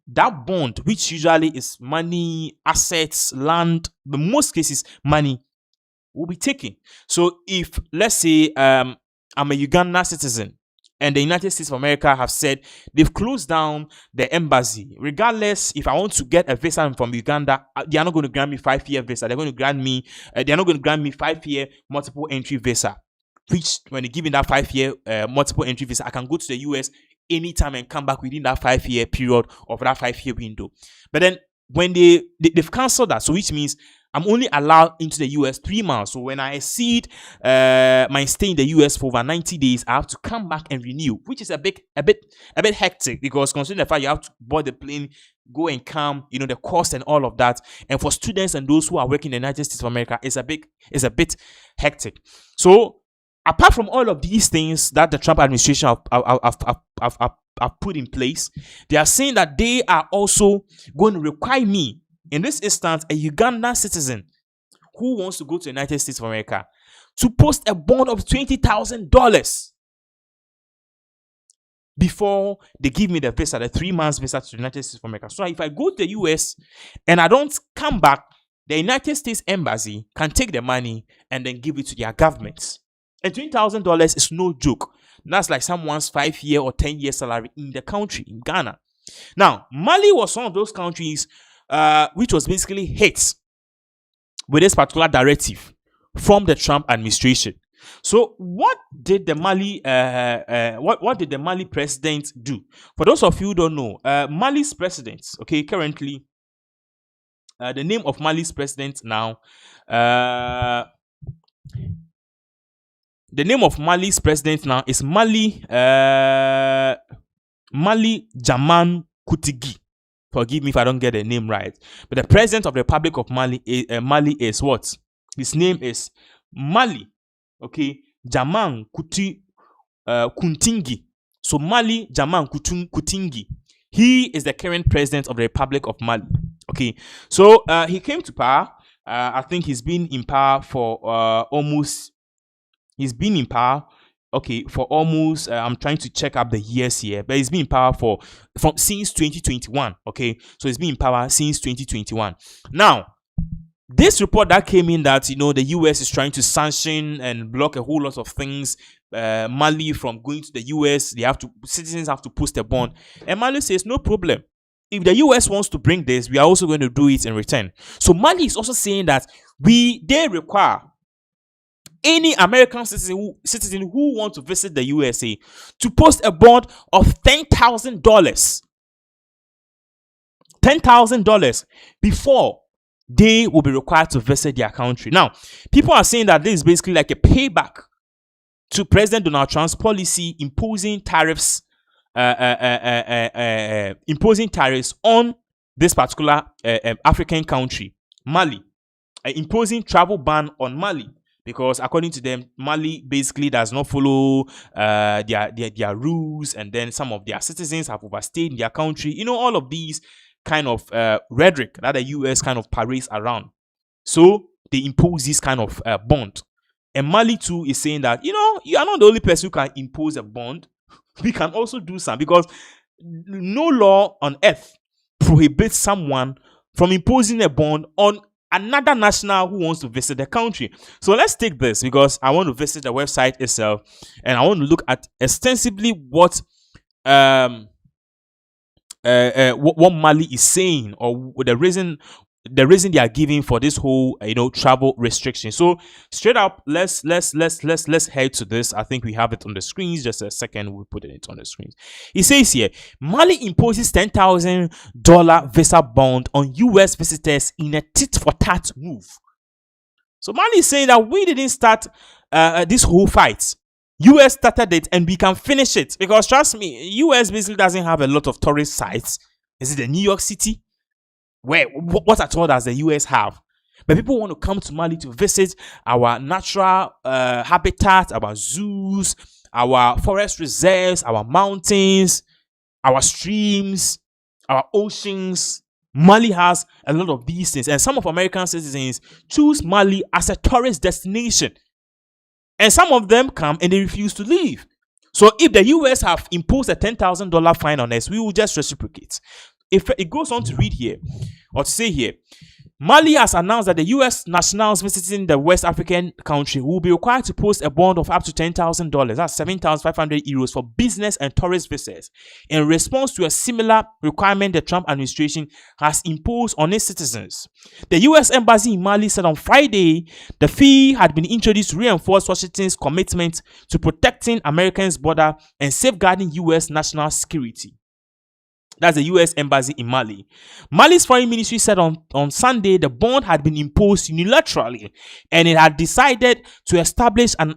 that bond, which usually is money, assets, land, in most cases money, will be taken. So if, let's say, I'm a Ugandan citizen and the United States of America have said they've closed down the embassy, regardless if I want to get a visa from Uganda, they are not going to grant me 5-year visa. They're going to grant me, they are not going to grant me 5-year multiple entry visa, which when they give me that 5-year multiple entry visa, I can go to the US anytime and come back within that 5-year period of that 5-year window. But then when they've cancelled that, so which means I'm only allowed into the US 3 months. So when I exceed my stay in the US for over 90 days, I have to come back and renew, which is a bit hectic, because considering the fact you have to board the plane, go and come, the cost and all of that. And for students and those who are working in the United States of America, it's a bit hectic. So apart from all of these things that the Trump administration have put in place, they are saying that they are also going to require me, in this instance, a Ugandan citizen who wants to go to the United States of America, to post a bond of $20,000 before they give me the visa, the 3 months visa to the United States of America. So if I go to the US and I don't come back, the United States Embassy can take the money and then give it to their governments. And $20,000 is no joke. That's like someone's 5-year or 10-year salary in the country, in Ghana. Now, Mali was one of those countries which was basically hit with this particular directive from the Trump administration. So what did the Mali president do? For those of you who don't know, Mali's president, okay, currently the name of Mali's president now, the name of Mali's president now is Mali Jaman Kutigi. Forgive me if I don't get the name right. But the president of the Republic of Mali is what? His name is Mali. Okay, Jaman Kuntingi. So Mali, Jaman Kuntingi. He is the current president of the Republic of Mali. Okay, so he came to power. I think he's been in power for almost. He's been in power. Okay, for almost. I'm trying to check up the years here, but he's been in power since 2021. Okay, so he's been in power since 2021. Now, this report that came in that the US is trying to sanction and block a whole lot of things. Mali from going to the US, citizens have to post a bond, and Mali says no problem. If the US wants to bring this, we are also going to do it in return. So Mali is also saying that they require any American citizen who want to visit the USA to post a bond of $10,000. $10,000 before they will be required to visit their country. Now, people are saying that this is basically like a payback to President Donald Trump's policy imposing tariffs on this particular African country, Mali, imposing travel ban on Mali, because according to them, Mali basically does not follow their rules, and then some of their citizens have overstayed in their country. All of these kind of rhetoric that the US kind of parades around. So they impose this kind of bond. And Mali too is saying that, you are not the only person who can impose a bond. We can also do some, because no law on earth prohibits someone from imposing a bond on another national who wants to visit the country. So let's take this, because I want to visit the website itself, and I want to look at extensively what Mali is saying, or the reason they are giving for this whole travel restriction. So straight up, let's head to this. I think we have it on the screens. Just a second, we'll put it on the screens. It says here, Mali imposes $10,000 visa bond on US visitors in a tit-for-tat move. So Mali is saying that we didn't start this whole fight. US started it, and we can finish it, because trust me, US basically doesn't have a lot of tourist sites. Is it the New York City? What at all does the US have? But people want to come to Mali to visit our natural habitat, our zoos, our forest reserves, our mountains, our streams, our oceans. Mali has a lot of these things, and some of American citizens choose Mali as a tourist destination. And some of them come and they refuse to leave. So if the US have imposed a $10,000 fine on us, we will just reciprocate. If it goes on to read here, or to say here, Mali has announced that the US nationals visiting the West African country will be required to post a bond of up to $10,000, that's 7,500 euros, for business and tourist visas, in response to a similar requirement the Trump administration has imposed on its citizens. The US Embassy in Mali said on Friday the fee had been introduced to reinforce Washington's commitment to protecting Americans' border and safeguarding US national security. That's the US Embassy in Mali. Mali's foreign ministry said on Sunday the bond had been imposed unilaterally, and it had decided to establish an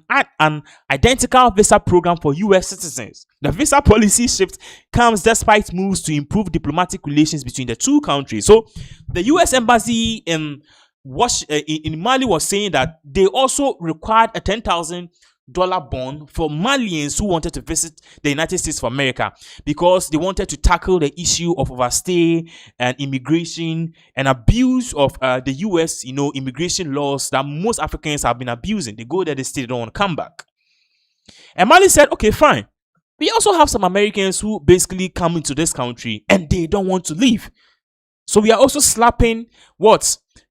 identical visa program for US citizens. The visa policy shift comes despite moves to improve diplomatic relations between the two countries. So the US Embassy in Mali was saying that they also required a $10,000 bond for Malians who wanted to visit the United States of America, because they wanted to tackle the issue of overstay and immigration and abuse of the US immigration laws that most Africans have been abusing. They go there, they stay, they don't want to come back. And Mali said, okay, fine. We also have some Americans who basically come into this country and they don't want to leave. So we are also slapping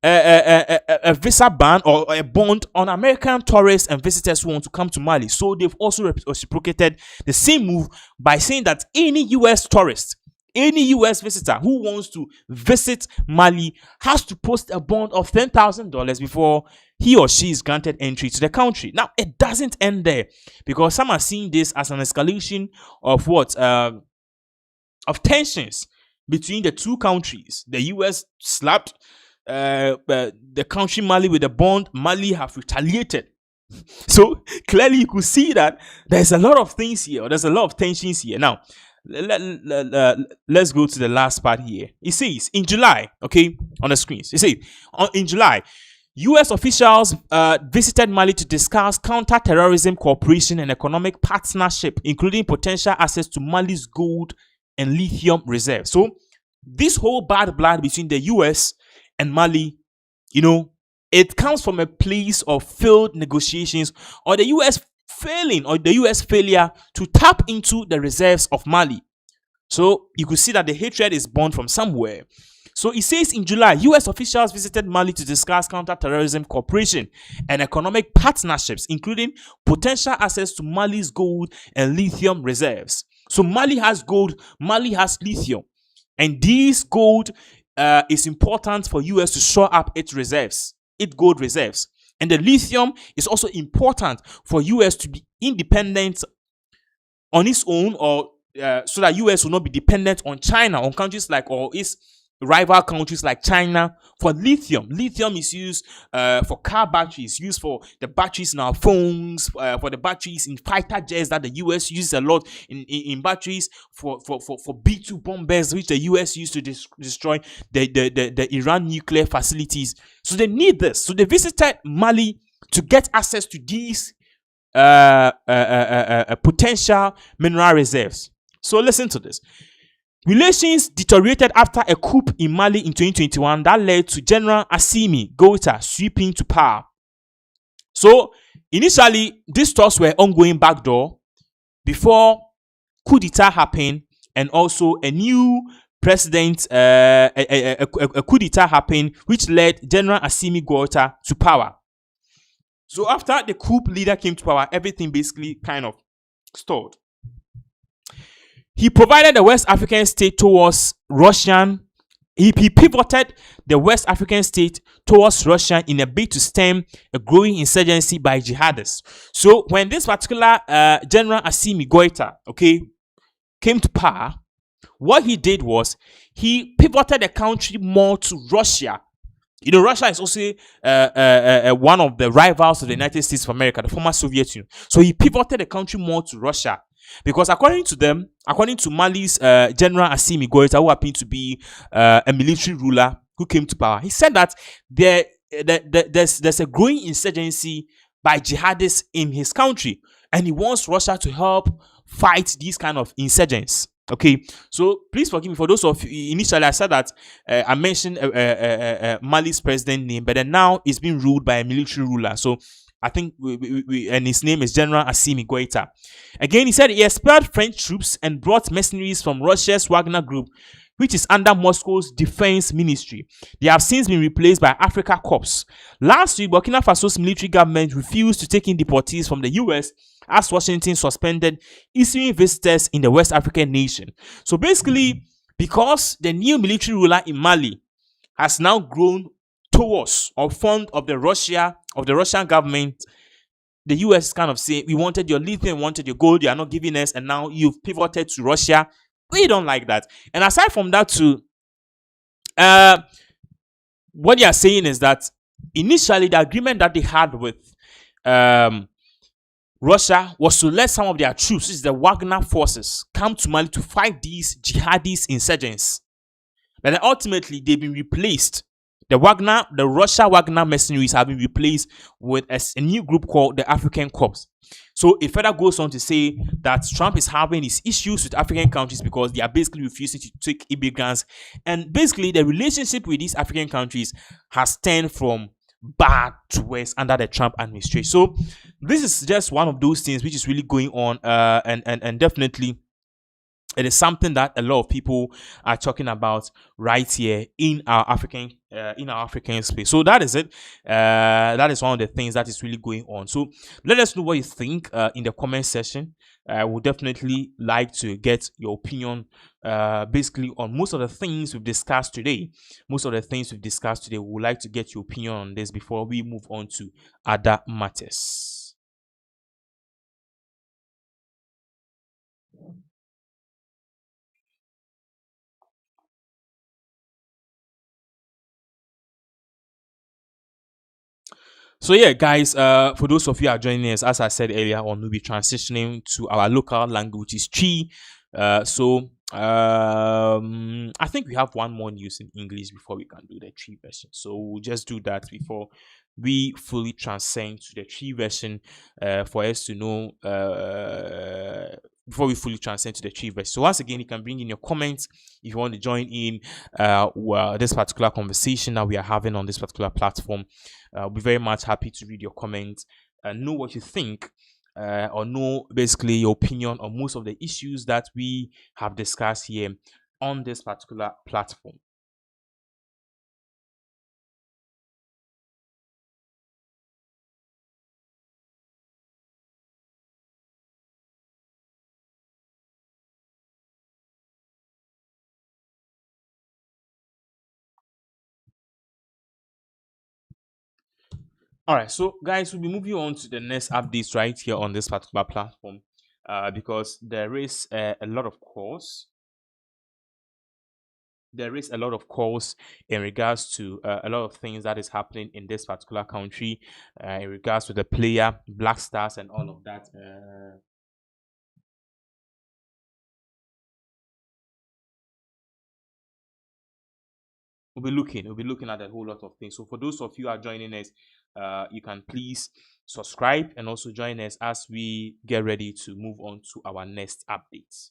a visa ban or a bond on American tourists and visitors who want to come to Mali. So they've also reciprocated the same move by saying that any US tourist, any US visitor who wants to visit Mali has to post a bond of $10,000 before he or she is granted entry to the country. Now, it doesn't end there, because some are seeing this as an escalation of of tensions between the two countries. The US slapped the country Mali with a bond. Mali have retaliated. So clearly you could see that there's a lot of things here, or there's a lot of tensions here. Now, let's go to the last part here. It says in July, okay, on the screens, it says in July, U.S. officials visited Mali to discuss counter-terrorism cooperation and economic partnership, including potential access to Mali's gold and lithium reserves. So this whole bad blood between the U.S. and Mali, it comes from a place of failed negotiations, or the U.S. failing, or the U.S. failure to tap into the reserves of Mali. So you could see that the hatred is born from somewhere. So it says in July, U.S. officials visited Mali to discuss counter-terrorism cooperation and economic partnerships, including potential access to Mali's gold and lithium reserves. So Mali has gold, Mali has lithium, and this gold is important for U.S. to shore up its reserves, its gold reserves. And the lithium is also important for U.S. to be independent on its own, or so that U.S. will not be dependent on China, on countries like, or its rival countries like China for lithium. Lithium is used for car batteries, used for the batteries in our phones, for the batteries in fighter jets that the US uses a lot, in batteries for B-2 bombers, which the US used to destroy the Iran nuclear facilities. So they need this. So they visited Mali to get access to these potential mineral reserves. So listen to this. Relations deteriorated after a coup in Mali in 2021 that led to General Assimi Goïta sweeping to power. So initially, these talks were ongoing backdoor before coup d'etat happened, and also a new president, a coup d'etat happened, which led General Assimi Goïta to power. So after the coup leader came to power, everything basically kind of stalled. He provided the West African state towards Russian. He pivoted the West African state towards Russia in a bid to stem a growing insurgency by jihadists. So when this particular General Assimi Goïta, came to power, what he did was he pivoted the country more to Russia. Russia is also one of the rivals of the United States of America, the former Soviet Union. So he pivoted the country more to Russia. Because according to Mali's General Assimi Goïta, who happened to be a military ruler who came to power, he said that there's a growing insurgency by jihadists in his country, and he wants Russia to help fight these kind of insurgents. Okay, so please forgive me for those of you. Initially, I said that I mentioned Mali's president name, but then now it's being ruled by a military ruler. So I think and his name is General Assimi Goïta. Again, he said he expelled French troops and brought mercenaries from Russia's Wagner Group, which is under Moscow's defense ministry. They have since been replaced by Africa Corps. Last week, Burkina Faso's military government refused to take in deportees from the US as Washington suspended issuing visitors in the West African nation. So basically, because the new military ruler in Mali has now grown towards or fond of the Russian government, the US is kind of saying, we wanted your lithium, we wanted your gold, you are not giving us, and now you've pivoted to Russia. We don't like that. And aside from that too, what they are saying is that initially the agreement that they had with Russia was to let some of their troops, which is the Wagner forces, come to Mali to fight these jihadist insurgents. But then ultimately they've been replaced. The Russia Wagner mercenaries have been replaced with a new group called the African Corps. So it further goes on to say that Trump is having his issues with African countries because they are basically refusing to take immigrants. And basically the relationship with these African countries has turned from bad to worse under the Trump administration. So this is just one of those things which is really going on, and definitely it is something that a lot of people are talking about right here in our African space. So that is it. That is one of the things that is really going on. So let us know what you think in the comment section. I would definitely like to get your opinion basically on most of the things we've discussed today. We would like to get your opinion on this before we move on to other matters. So yeah, guys, for those of you who are joining us, as I said earlier on, we'll be transitioning to our local language, which is Chi. So I think we have one more news in English before we can do the tree version. So we'll just do that before we fully transcend to the tree version, for us to know, before we fully transcend to the tree version. So once again, you can bring in your comments if you want to join in this particular conversation that we are having on this particular platform. I'll be very much happy to read your comments and know what you think, or know basically your opinion on most of the issues that we have discussed here on this particular platform. All right, so guys, we'll be moving on to the next updates right here on this particular platform, because there is a lot of calls. There is a lot of calls in regards to a lot of things that is happening in this particular country, in regards to the player, Black Stars, and all of that. We'll be looking at a whole lot of things. So for those of you who are joining us, you can please subscribe and also join us as we get ready to move on to our next updates.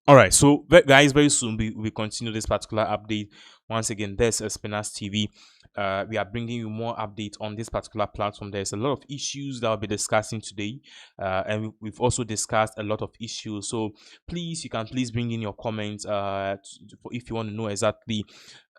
All right, so guys, very soon we continue this particular update. Once again, this is Pinaxtv. We are bringing you more updates on this particular platform. There's a lot of issues that I'll be discussing today, and we've also discussed a lot of issues. So please, you can please bring in your comments if you want to know exactly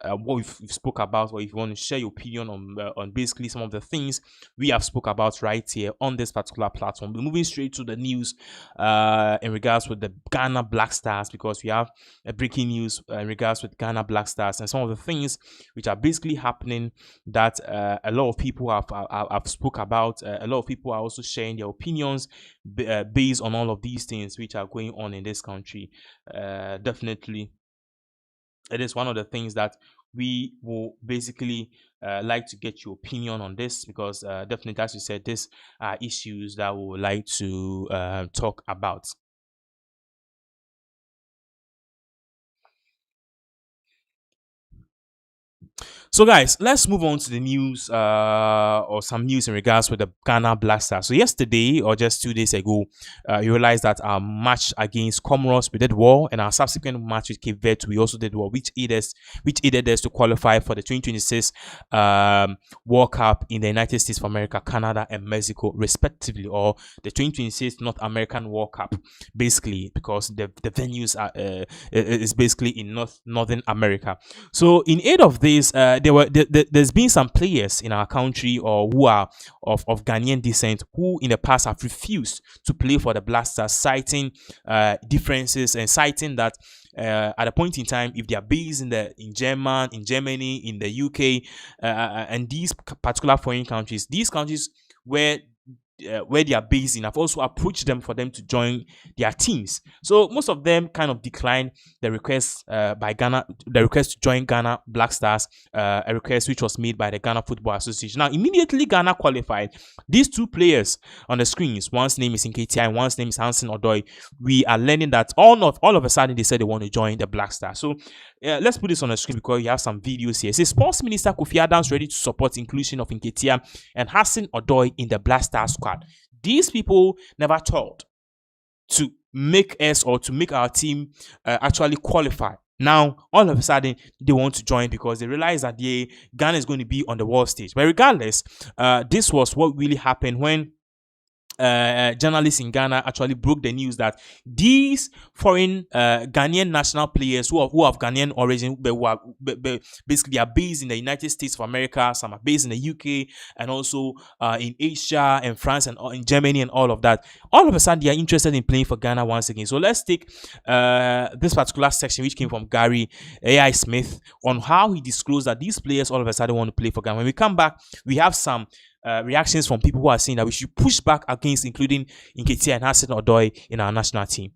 what we've spoke about, or if you want to share your opinion on basically some of the things we have spoke about right here on this particular platform. We're moving straight to the news in regards with the Ghana Black Stars, because we have a breaking news in regards with Ghana Black Stars and some of the things which are basically happening that a lot of people have spoke about. A lot of people are also sharing their opinions based on all of these things which are going on in this country. Definitely, it is one of the things that we will basically like to get your opinion on this, because definitely, as you said, these are issues that we would like to talk about. So guys, let's move on to the news, or some news in regards with the Ghana Black Stars. So yesterday, or just 2 days ago, you realized that our match against Comoros, we did well, and our subsequent match with Cape Verde, we also did well, which aided us to qualify for the 2026 World Cup in the United States of America, Canada, and Mexico, respectively, or the 2026 North American World Cup, basically, because the venues are is basically in Northern America. So in aid of this, there's been some players in our country, or who are of Ghanaian descent, who in the past have refused to play for the Black Stars, citing differences, and citing that at a point in time, if they are based in Germany, in the UK, and these particular foreign countries, these countries where they are based in, I've also approached them for them to join their teams. So most of them kind of declined the request by Ghana, the request to join Ghana Black Stars, a request which was made by the Ghana Football Association. Now, immediately Ghana qualified. These two players on the screens, one's name is Nketiah and one's name is Hansen Odoi. We are learning that all of a sudden they said they want to join the Black Stars. So let's put this on the screen because you have some videos here. It says Sports Minister Kofi Adams ready to support inclusion of Nketiah and Hansen Odoi in the Black Stars squad. These people never thought to make us, or to make our team actually qualify Now, all of a sudden, they want to join because they realize that Ghana is going to be on the world stage. But regardless, this was what really happened when journalists in Ghana actually broke the news that these foreign Ghanaian national players who have Ghanaian origin, but who are basically are based in the United States of America, some are based in the UK, and also in Asia and France and in Germany and all of that. All of a sudden, they are interested in playing for Ghana once again. So let's take this particular section, which came from Gary A.I. Smith, on how he disclosed that these players all of a sudden want to play for Ghana. When we come back, we have some reactions from people who are saying that we should push back against including Nketiah and Hassan Odoi in our national team.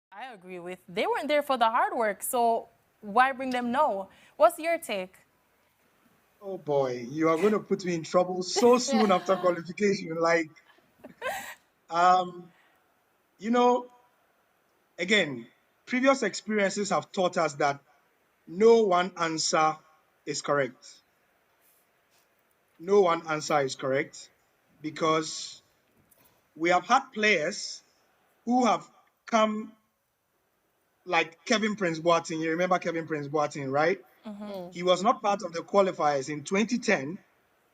I agree with. They weren't there for the hard work, so why bring them now? What's your take? Oh boy, you are going to put me in trouble so soon after qualification. Like, you know, again, previous experiences have taught us that no one answer is correct. No one answer is correct because we have had players who have come, like Kevin Prince Boateng. You remember Kevin Prince Boateng, right? Mm-hmm. He was not part of the qualifiers in 2010,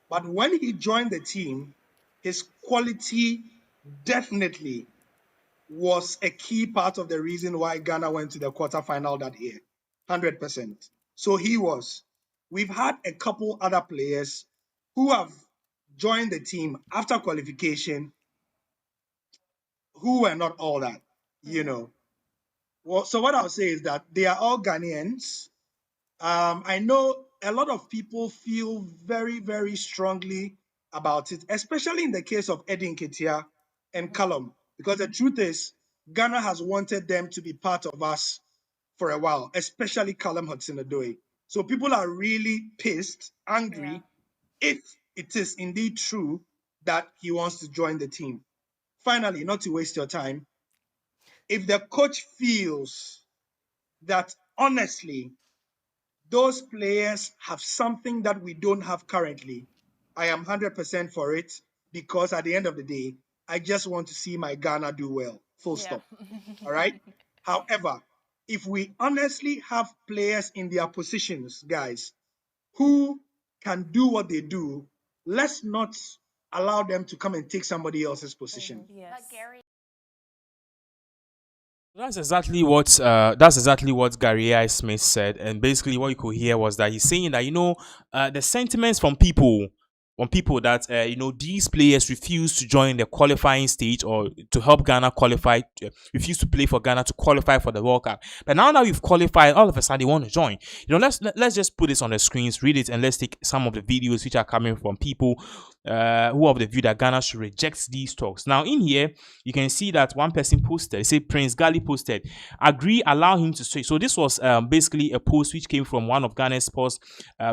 but when he joined the team, his quality definitely was a key part of the reason why Ghana went to the quarterfinal that year, 100%. So he was. We've had a couple other players who have joined the team after qualification who were not all that, you know. Well, so what I'll say is that they are all Ghanaians. I know a lot of people feel very, very strongly about it, especially in the case of Eddie Nketiah and Callum, because the truth is, Ghana has wanted them to be part of us for a while, especially Callum Hudson-Odoi. So people are really pissed, angry, if it is indeed true that he wants to join the team. Finally, not to waste your time, if the coach feels that honestly, those players have something that we don't have currently, I am 100% for it, because at the end of the day, I just want to see my Ghana do well, full stop. All right? However, if we honestly have players in their positions, guys, who can do what they do, let's not allow them to come and take somebody else's position. Yes. That's exactly what Gary A.I. Smith said, and basically what you could hear was that he's saying that the sentiments from people that these players refuse to join the qualifying stage or to help Ghana qualify, refuse to play for Ghana to qualify for the World Cup. But now that we've qualified, all of a sudden they want to join. Let's just put this on the screens, read it, and let's take some of the videos which are coming from people who have the view that Ghana should reject these talks. Now in here, you can see that one person posted, they say Prince Gali posted, agree, allow him to switch. So this was basically a post which came from one of Ghana's sports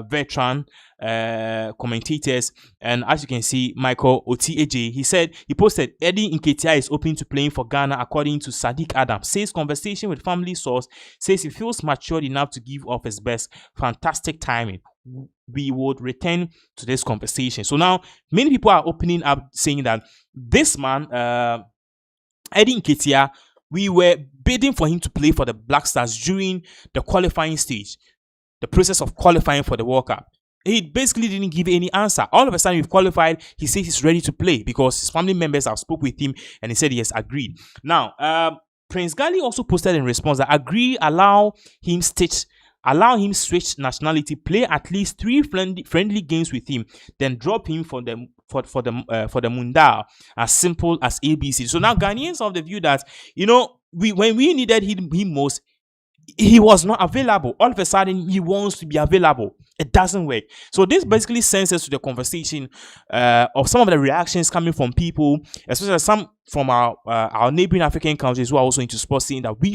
veteran commentators, and as you can see, Michael Otieje, he posted, Eddie Nketiah is open to playing for Ghana according to Sadiq Adam. Says conversation with family source, says he feels matured enough to give off his best. Fantastic timing. We would return to this conversation. So now many people are opening up saying that this man, Eddie Nketiah, we were bidding for him to play for the Black Stars during the qualifying stage, the process of qualifying for the World Cup. He basically didn't give any answer. All of a sudden, we've qualified. He says he's ready to play because his family members have spoke with him and he said he has agreed. Now, Prince Gali also posted in response that agree, allow him switch nationality, play at least 3 friendly games with him, then drop him for the Mundar. As simple as ABC. So now Ghanaians have the view that when we needed him most, he was not available. All of a sudden, he wants to be available. It doesn't work. So this basically sends us to the conversation of some of the reactions coming from people, especially some from our neighboring African countries who are also into sports, saying that we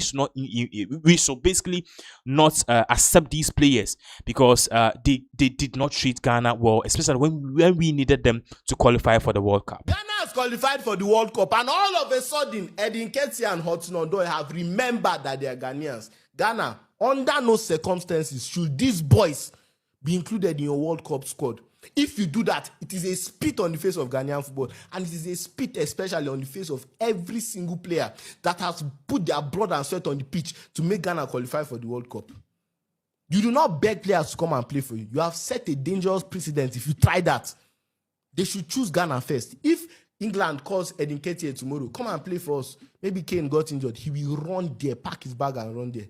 should basically not accept these players because they did not treat Ghana well, especially when we needed them to qualify for the World Cup. Ghana has qualified for the World Cup, and all of a sudden, Eddie Nketiah and Hudson-Odoi have remembered that they are Ghanaians. Ghana, under no circumstances should these boys be included in your World Cup squad. If you do that, it is a spit on the face of Ghanaian football, and it is a spit especially on the face of every single player that has put their blood and sweat on the pitch to make Ghana qualify for the World Cup. You do not beg players to come and play for you. You have set a dangerous precedent if you try that. They should choose Ghana first. If England calls Edin Ketia tomorrow, come and play for us. Maybe Kane got injured. He will run there, pack his bag and run there.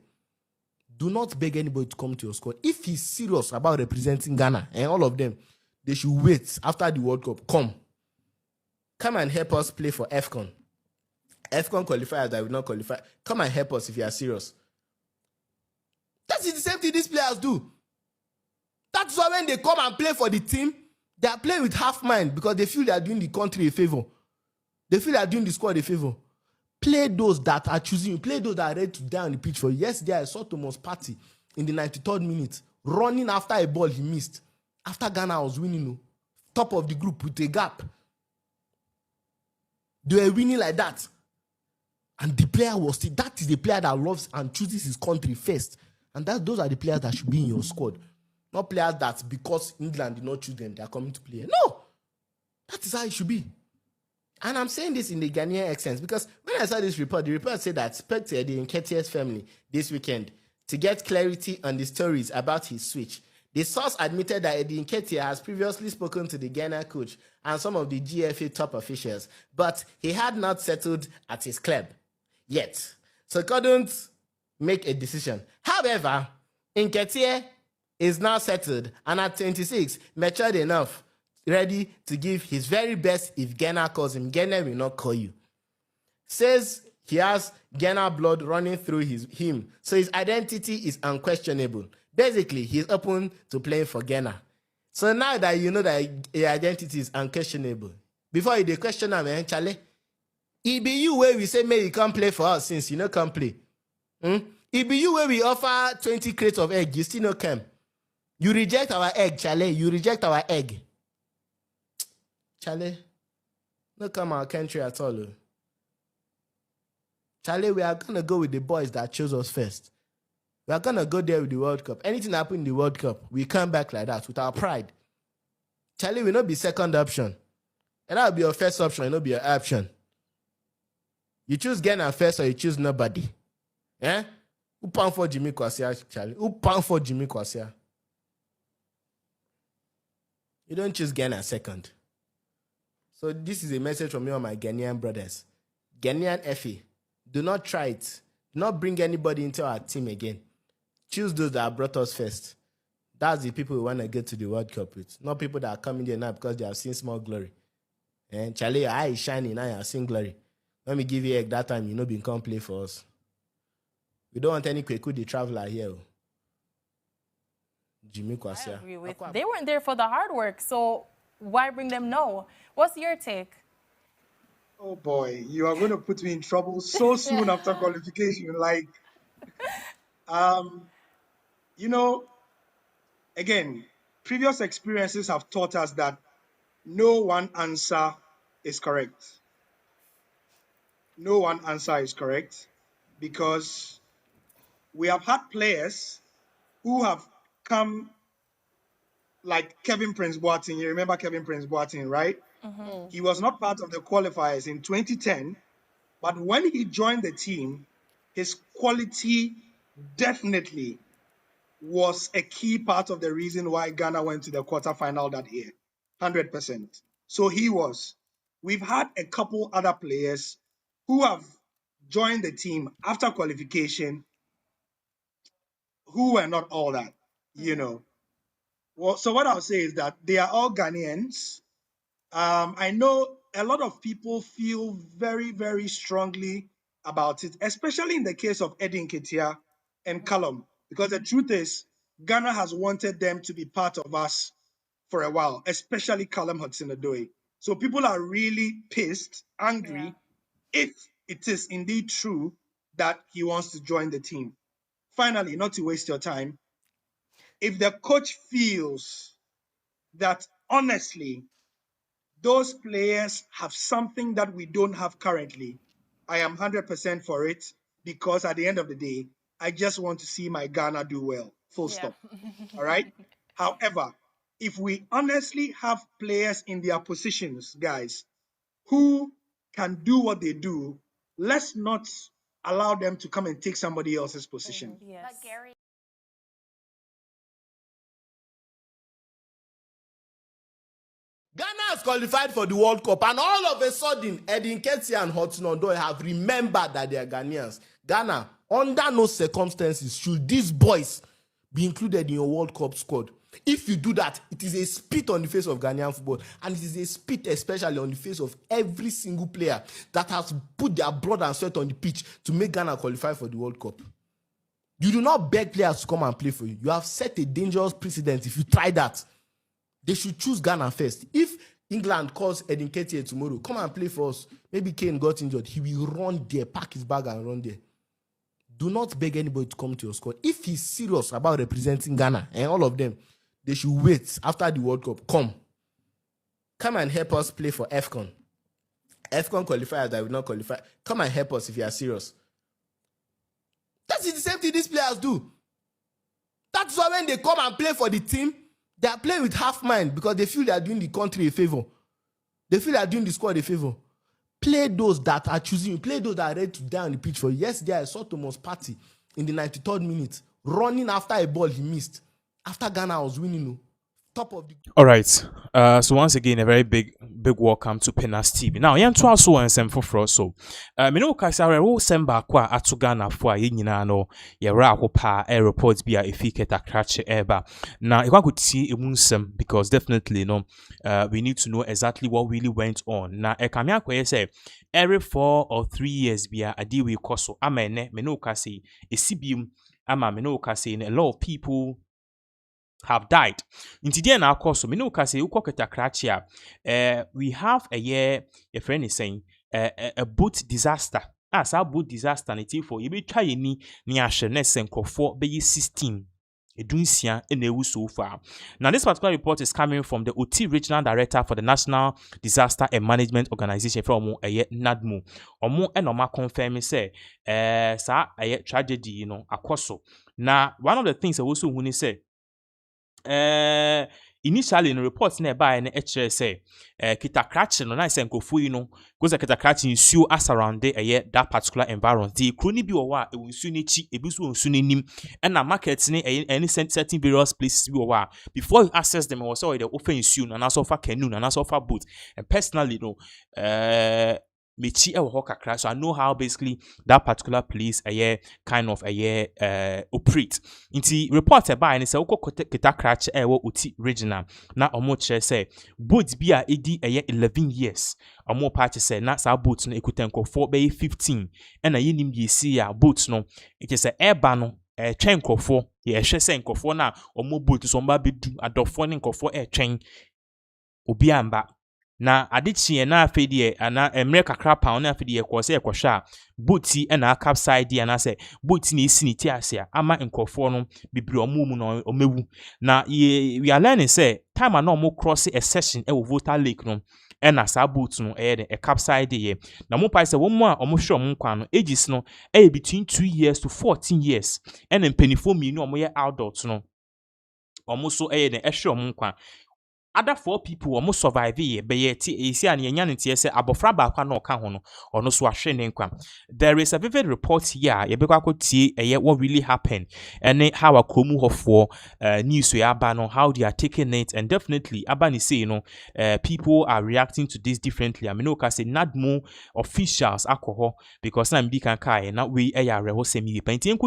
Do not beg anybody to come to your squad. If he's serious about representing Ghana and all of them, they should wait after the World Cup. Come and help us play for AFCON. AFCON qualifiers that will not qualify. Come and help us if you are serious. That is the same thing these players do. That's why when they come and play for the team, they are playing with half mind because they feel they are doing the country a favor. They feel they are doing the squad a favor. Play those that are choosing you. Play those that are ready to die on the pitch for you. Yesterday, I saw Thomas Partey in the 93rd minute running after a ball he missed. After Ghana was winning, top of the group with a gap. They were winning like that. And the player was still, that is the player that loves and chooses his country first. And those are the players that should be in your squad. Not players that because England did not choose them, they are coming to play. No! That is how it should be. And I'm saying this in the Ghanaian accent because when I saw this report, the report said that spoke to the Nketiah's family this weekend to get clarity on the stories about his switch. The source admitted that Eddie Nketiah has previously spoken to the Ghana coach and some of the GFA top officials, but he had not settled at his club yet, so couldn't make a decision. However, Nketiah is now settled and at 26, matured enough, ready to give his very best if Ghana calls him. Ghana will not call you. Says he has Ghana blood running through him, so his identity is unquestionable. Basically, he's open to playing for Ghana. So now that you know that your identity is unquestionable, before you question him, man, Charlie, it be you where we say, may you come play for us since you know come play. It be you where we offer 20 crates of egg, you still no come. You reject our egg, Charlie. You reject our egg. Charlie, no come our country at all. Charlie, we are going to go with the boys that chose us first. We are going to go there with the World Cup. Anything happen in the World Cup, we come back like that with our pride. Charlie will not be second option. And that will be your first option, it will not be your option. You choose Ghana first or you choose nobody. Eh? Who pound for Jimmy Kwasia, Charlie? Who pound for Jimmy Kwasia? You don't choose Ghana second. So this is a message from me and my Ghanaian brothers. Ghanaian FA, do not try it. Do not bring anybody into our team again. Choose those that brought us first. That's the people we want to get to the World Cup with. Not people that are coming there now because they have seen small glory. And Charlie, your eye is shining, now you have seen glory. Let me give you egg that time, you know, been come play for us. We don't want any Kweku the traveler here. Jimmy Kwasia. I agree with. They weren't there for the hard work, so why bring them now? What's your take? Oh boy, you are going to put me in trouble so soon after qualification. Like, you know, again, previous experiences have taught us that no one answer is correct. No one answer is correct because we have had players who have come like Kevin Prince Boateng. You remember Kevin Prince Boateng, right? Mm-hmm. He was not part of the qualifiers in 2010, but when he joined the team, his quality definitely was a key part of the reason why Ghana went to the quarterfinal that year, 100%. So he was. We've had a couple other players who have joined the team after qualification who were not all that, you know. Well, so what I'll say is that they are all Ghanaians. I know a lot of people feel very, very strongly about it, especially in the case of Edin Ketia and Callum, because the truth is, Ghana has wanted them to be part of us for a while, especially Callum Hudson-Odoi. So people are really pissed, angry, if it is indeed true that he wants to join the team. Finally, not to waste your time, if the coach feels that honestly, those players have something that we don't have currently, I am 100% for it because at the end of the day, I just want to see my Ghana do well, full stop. All right? However, if we honestly have players in their positions, guys, who can do what they do, let's not allow them to come and take somebody else's position. Yes. has qualified for the World Cup, and all of a sudden, Edin Ketia and Hotnondo have remembered that they are Ghanaians. Ghana, under no circumstances should these boys be included in your World Cup squad. If you do that, it is a spit on the face of Ghanaian football, and it is a spit especially on the face of every single player that has put their blood and sweat on the pitch to make Ghana qualify for the World Cup. You do not beg players to come and play for you. You have set a dangerous precedent if you try that. They should choose Ghana first. If England calls Edin Ketia tomorrow, come and play for us. Maybe Kane got injured. He will run there, pack his bag and run there. Do not beg anybody to come to your squad. If he's serious about representing Ghana and all of them, they should wait after the World Cup. Come and help us play for AFCON. AFCON qualifiers that will not qualify. Come and help us if you are serious. That is the same thing these players do. That's why when they come and play for the team, they are playing with half mind because they feel they are doing the country a favor. They feel they are doing the squad a favor. Play those that are choosing you. Play those that are ready to die on the pitch for you. Yesterday, I saw Thomas Partey in the 93rd minute running after a ball he missed. After Ghana was winning, top of the... All right. So once again, a very big welcome to Pinaxtv. Now, yen to also and some for so. Me no kasare wo semba kwa atu Ghana for ye nyina no ye ra hopa air reports Biya efiketa krache eba. Now, if I could see nsem because definitely we need to know exactly what really went on. Now, e kamia kwa say every 4 or 3 years Biya adi we koso amene me no kasi esibium ama me no kasi a lot of people have died. In today na course, so me no can say we have a year, a friend is saying a boat disaster. As our boat disaster and for you be try ni ashenes and for be 16. So far. Now, this particular report is coming from the OT Regional Director for the National Disaster and Management Organization from NADMO. Omo enoma confirm say sa a tragedy, akoso. Now, one of the things I also want to say initially in reports nearby and say kitakrachi no na senkofu goes a kitakrachi nsuo around that particular environment the kroni bi owa e nsuo nechi ebisu nsuo nenim and na market ni any certain various places bi owa before you access them was already open nsuo na so far canoe na so far boat and personally mechi ewo kakra so I know how basically that particular place kind of operate inti report by and say ukọ kitakrachi ewo uti regional na omo chere say boat Biya edi 11 years omo party say na sa boat no ekutenko for be 15 and na yenim ye see ya boat no it is eba no twen nkofo ye hwe say nkofo na omo boat so mba bedu adofo ne nkofo twen obi amba na adichie na afedie ana emre kakra pa na afedie ko se ekwohwa boti na capside na se boti na esi ni ti ase ama nkofo no bibiri omumu no omewu na we are learning say time na omo cross a session e wo Volta Lake no na sa boat no e capside ye na mo pa se wo mu a omo hwe omo nkwa no ages no between 2 years to 14 years and mpenifo mi no omo ye adults no omo so ne hwe omo nkwa. Other 4 people almost survive here, but yet, abofra ba kwa no ka ho no ono so ahwe ne nkwa. There is a vivid report here, what really happened, and how a kromu hofo news we aba no, how they are taking it, and definitely abani say people are reacting to this differently. I mean, okay, say NADMO officials alcohol because I'm big and kai na we reho semi painting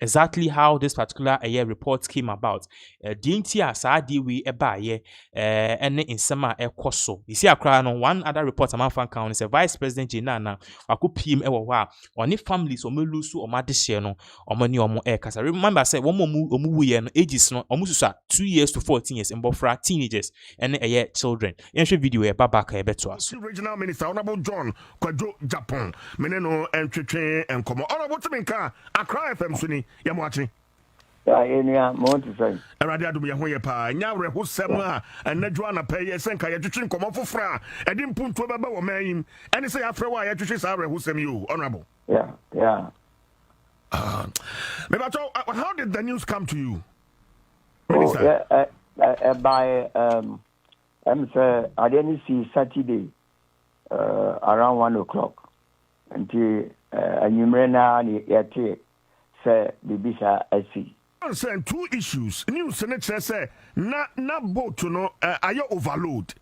exactly how this particular report came about. DNT sa di we eba and in summer koso. You see one other report a man fan count is a Vice President Jenana aku PM ewa oni families o melusu o madehye no o mani o mo kasa. Remember say one more ye no ages no o mususa 2 years to 14 years mbofra teenagers and children. Yenhwe video e baba ka ebeto aso. Regional Minister Honorable John Kwajo Japan meneno entwetwe enkomo. Honorable Timinka Accra FM suni yamwachi. Enya monti say Erade adum ye ho ye pa nya werehosem a enadwo anapa ye senka ye twetwe nkomo fofra edi mpunto beba wo mayim ene say afre wa ye twetwe sa werehosem you honorable. Yeah. How did the news come to you? By I'm say I didn't see Saturday around 1 o'clock until anyumrena ni yete say bibisa asi. Saying 2 issues. News say na boat no ayo overload.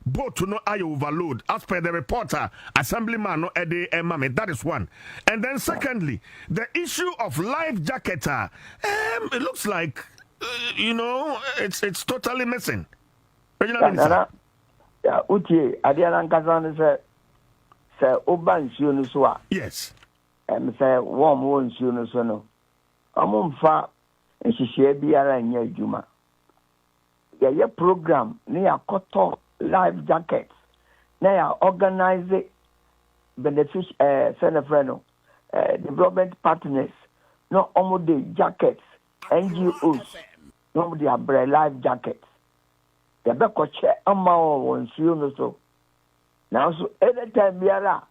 boat no I overload as per the reporter assemblyman no ede mame. That is one. And then secondly, the issue of life jacket it looks like it's totally missing. Yeah, utie adiana nkasa ne se oba nsuo no so a. Yes. Say warm won nsuo no so no. Amomfa nhihye biara nya adwuma. Ye program ne yakoto life jackets. Na ya organize benefit development partners no omo jackets NGOs no mo de life jackets. Ya be ko che ama won nsuo no so. Now so anytime biara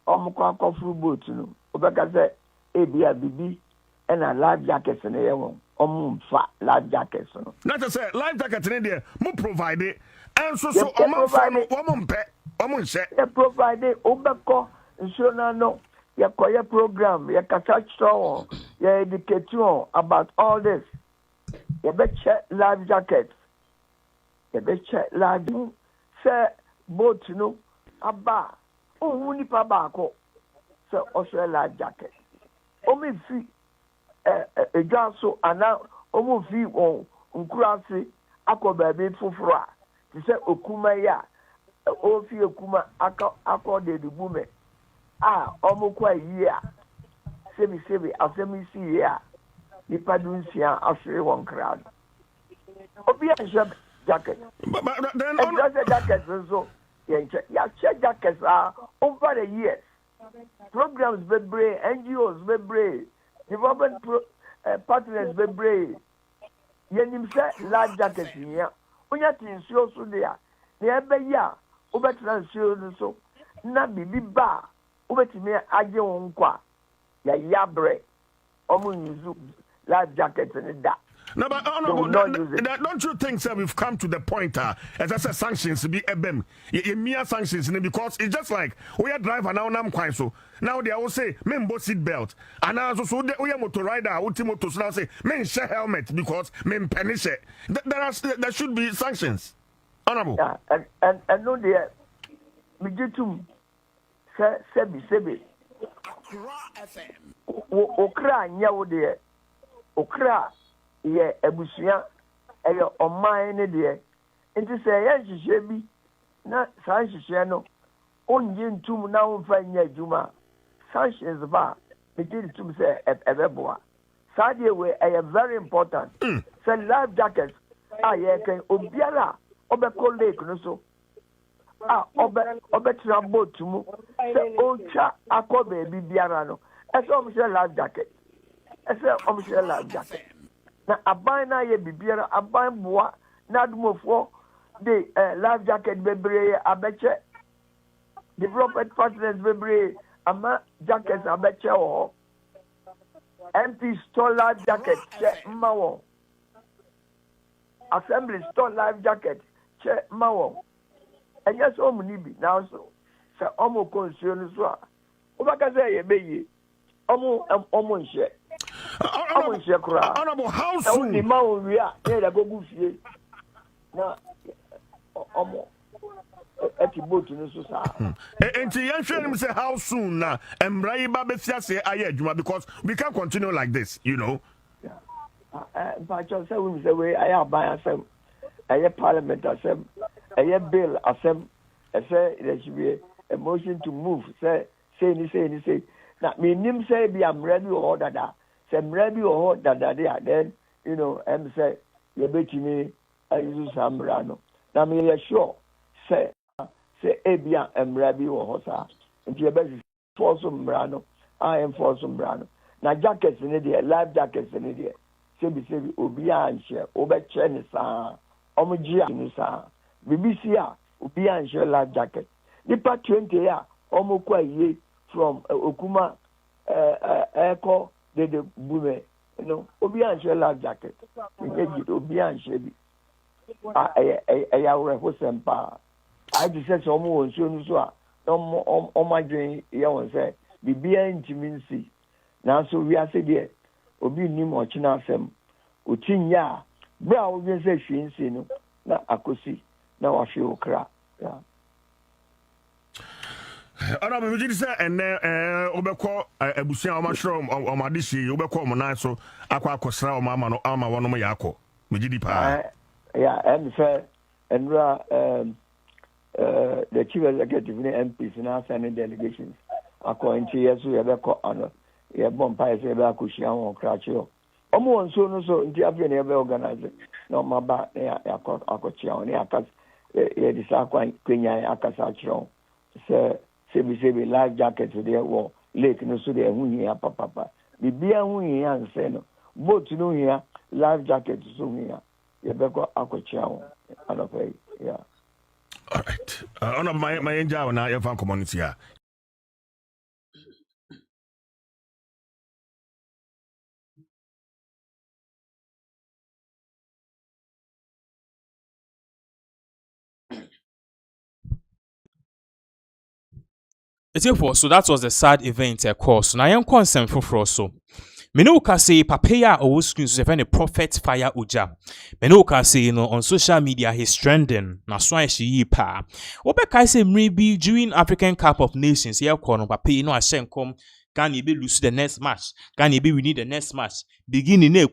omo kwa furu boat no obeka say ebia bibi and a life jackets in the life jackets. Not to say life jackets in there, more provide it, and so woman share. They provide it, Obeko, and so no, your choir program, your catch show, your education about all this. You bet check life jackets. You bet check life, say, boat, aba, who nipa bako, so also life jacket. Only free. So and now almost fee on Nkurasi Akoba be fufra. He said Okuma ya Ofi Okuma Ako de Bume. Omokwa year. Sebi asemi see ya. Nipadunsia Asri one crowd. Obia shop jacket. But then jackets so check jackets are over the years. Programs be brave, NGOs be brave. Development partners be brave. Yenim say life jacket here. Onya tinsuo so there. Na ebe ya, obetra nsuo so. Na bibi ba, obetimi aje won kwa. Ya yabre. Omo yuzu life jacket in da. No, but don't you think, sir, we've come to the point, as I said, sanctions to be ebem, mere sanctions, because it's just like we are driver now, so now they all say, men both seat belt, and now so we are motor rider, ultimate now say, men share helmet because men punish it. There should be sanctions. Honorable. Yeah, and no, dear, we get to sebi. Okra nyawo dear, okra. Ye ebusia eye oman ne de enti se ye hihye bi na san hihye no onye ntum na wonfa nya adwuma sanctions ba me did tum se ebeboa sadie we very important say life jackets ye kan obiara obeko lake no so obetra boat mu se ocha akoba bi biara no ese o se life jacket life jacket. Na aban na ye bibiara aban boa na adumofo de life jacket bebre abeche development partners bebre ama jackets abeche o MP store life jacket che mawo assembly store life jacket che mawo enye so mu nibi na so se omo konsuo no so a obaka say ye beye omo nche Honorable, how soon? And say how soon now? Because we can't continue like this, But just say we say I have by some a parliament a bill say there should be a motion to move. Say. Now me nim say be I'm ready or that. Some ready or that then say you bet me I use some rano. Now me sure say Abia am ready or hosa. And you bet for some rano. I am for some rano. Now jackets in the life jackets in the say Obia and share over Chenisa Omojia Nisa BBC Obia and share life jacket. Nipa 20 year Omokwa ye from Okuma Echo. The bume, Obi and share life jacket. Obi and Shebi. I will sempa. I just said some more soon so. On my dream, you say, be Biya intimacy. Now, so we are said there. Obi ni mo china sem. Uchinya. Bra, we say she in sino. Na akosi. Na washi okra. Yeah. Ana me gidi say ene obekọ abusia o ma hwere o ma de hye obekọ mo nan so akosra o ma no ama wono mo yakọ me gidi pa. Yeah, and say Enra the chief executive MPs now sending delegations according to yesu yebekọ ano ye bom pa say be akohia won krache omo won so no so nti afia na be organize no ma ba ya akochia on ya aka ye disa kwanya akasa chiro say sebi life jacket there wo lake no so there hu hia papa bibia hu hia nse no boat no hia life jacket so hu hia yebekọ akochia won anope yeah. All right. On my enjoy na your fan community here. So that was the sad event, of course. Now, I'm concerned for so. Menoka say Papaya or screens if any prophet fire uja. Menoka say on social media he's trending. Na swan she pa. Obeka say maybe during African Cup of Nations here kono Papaya no ashenkom. Can you be lose the next match? Can you be we need the next match? Beginning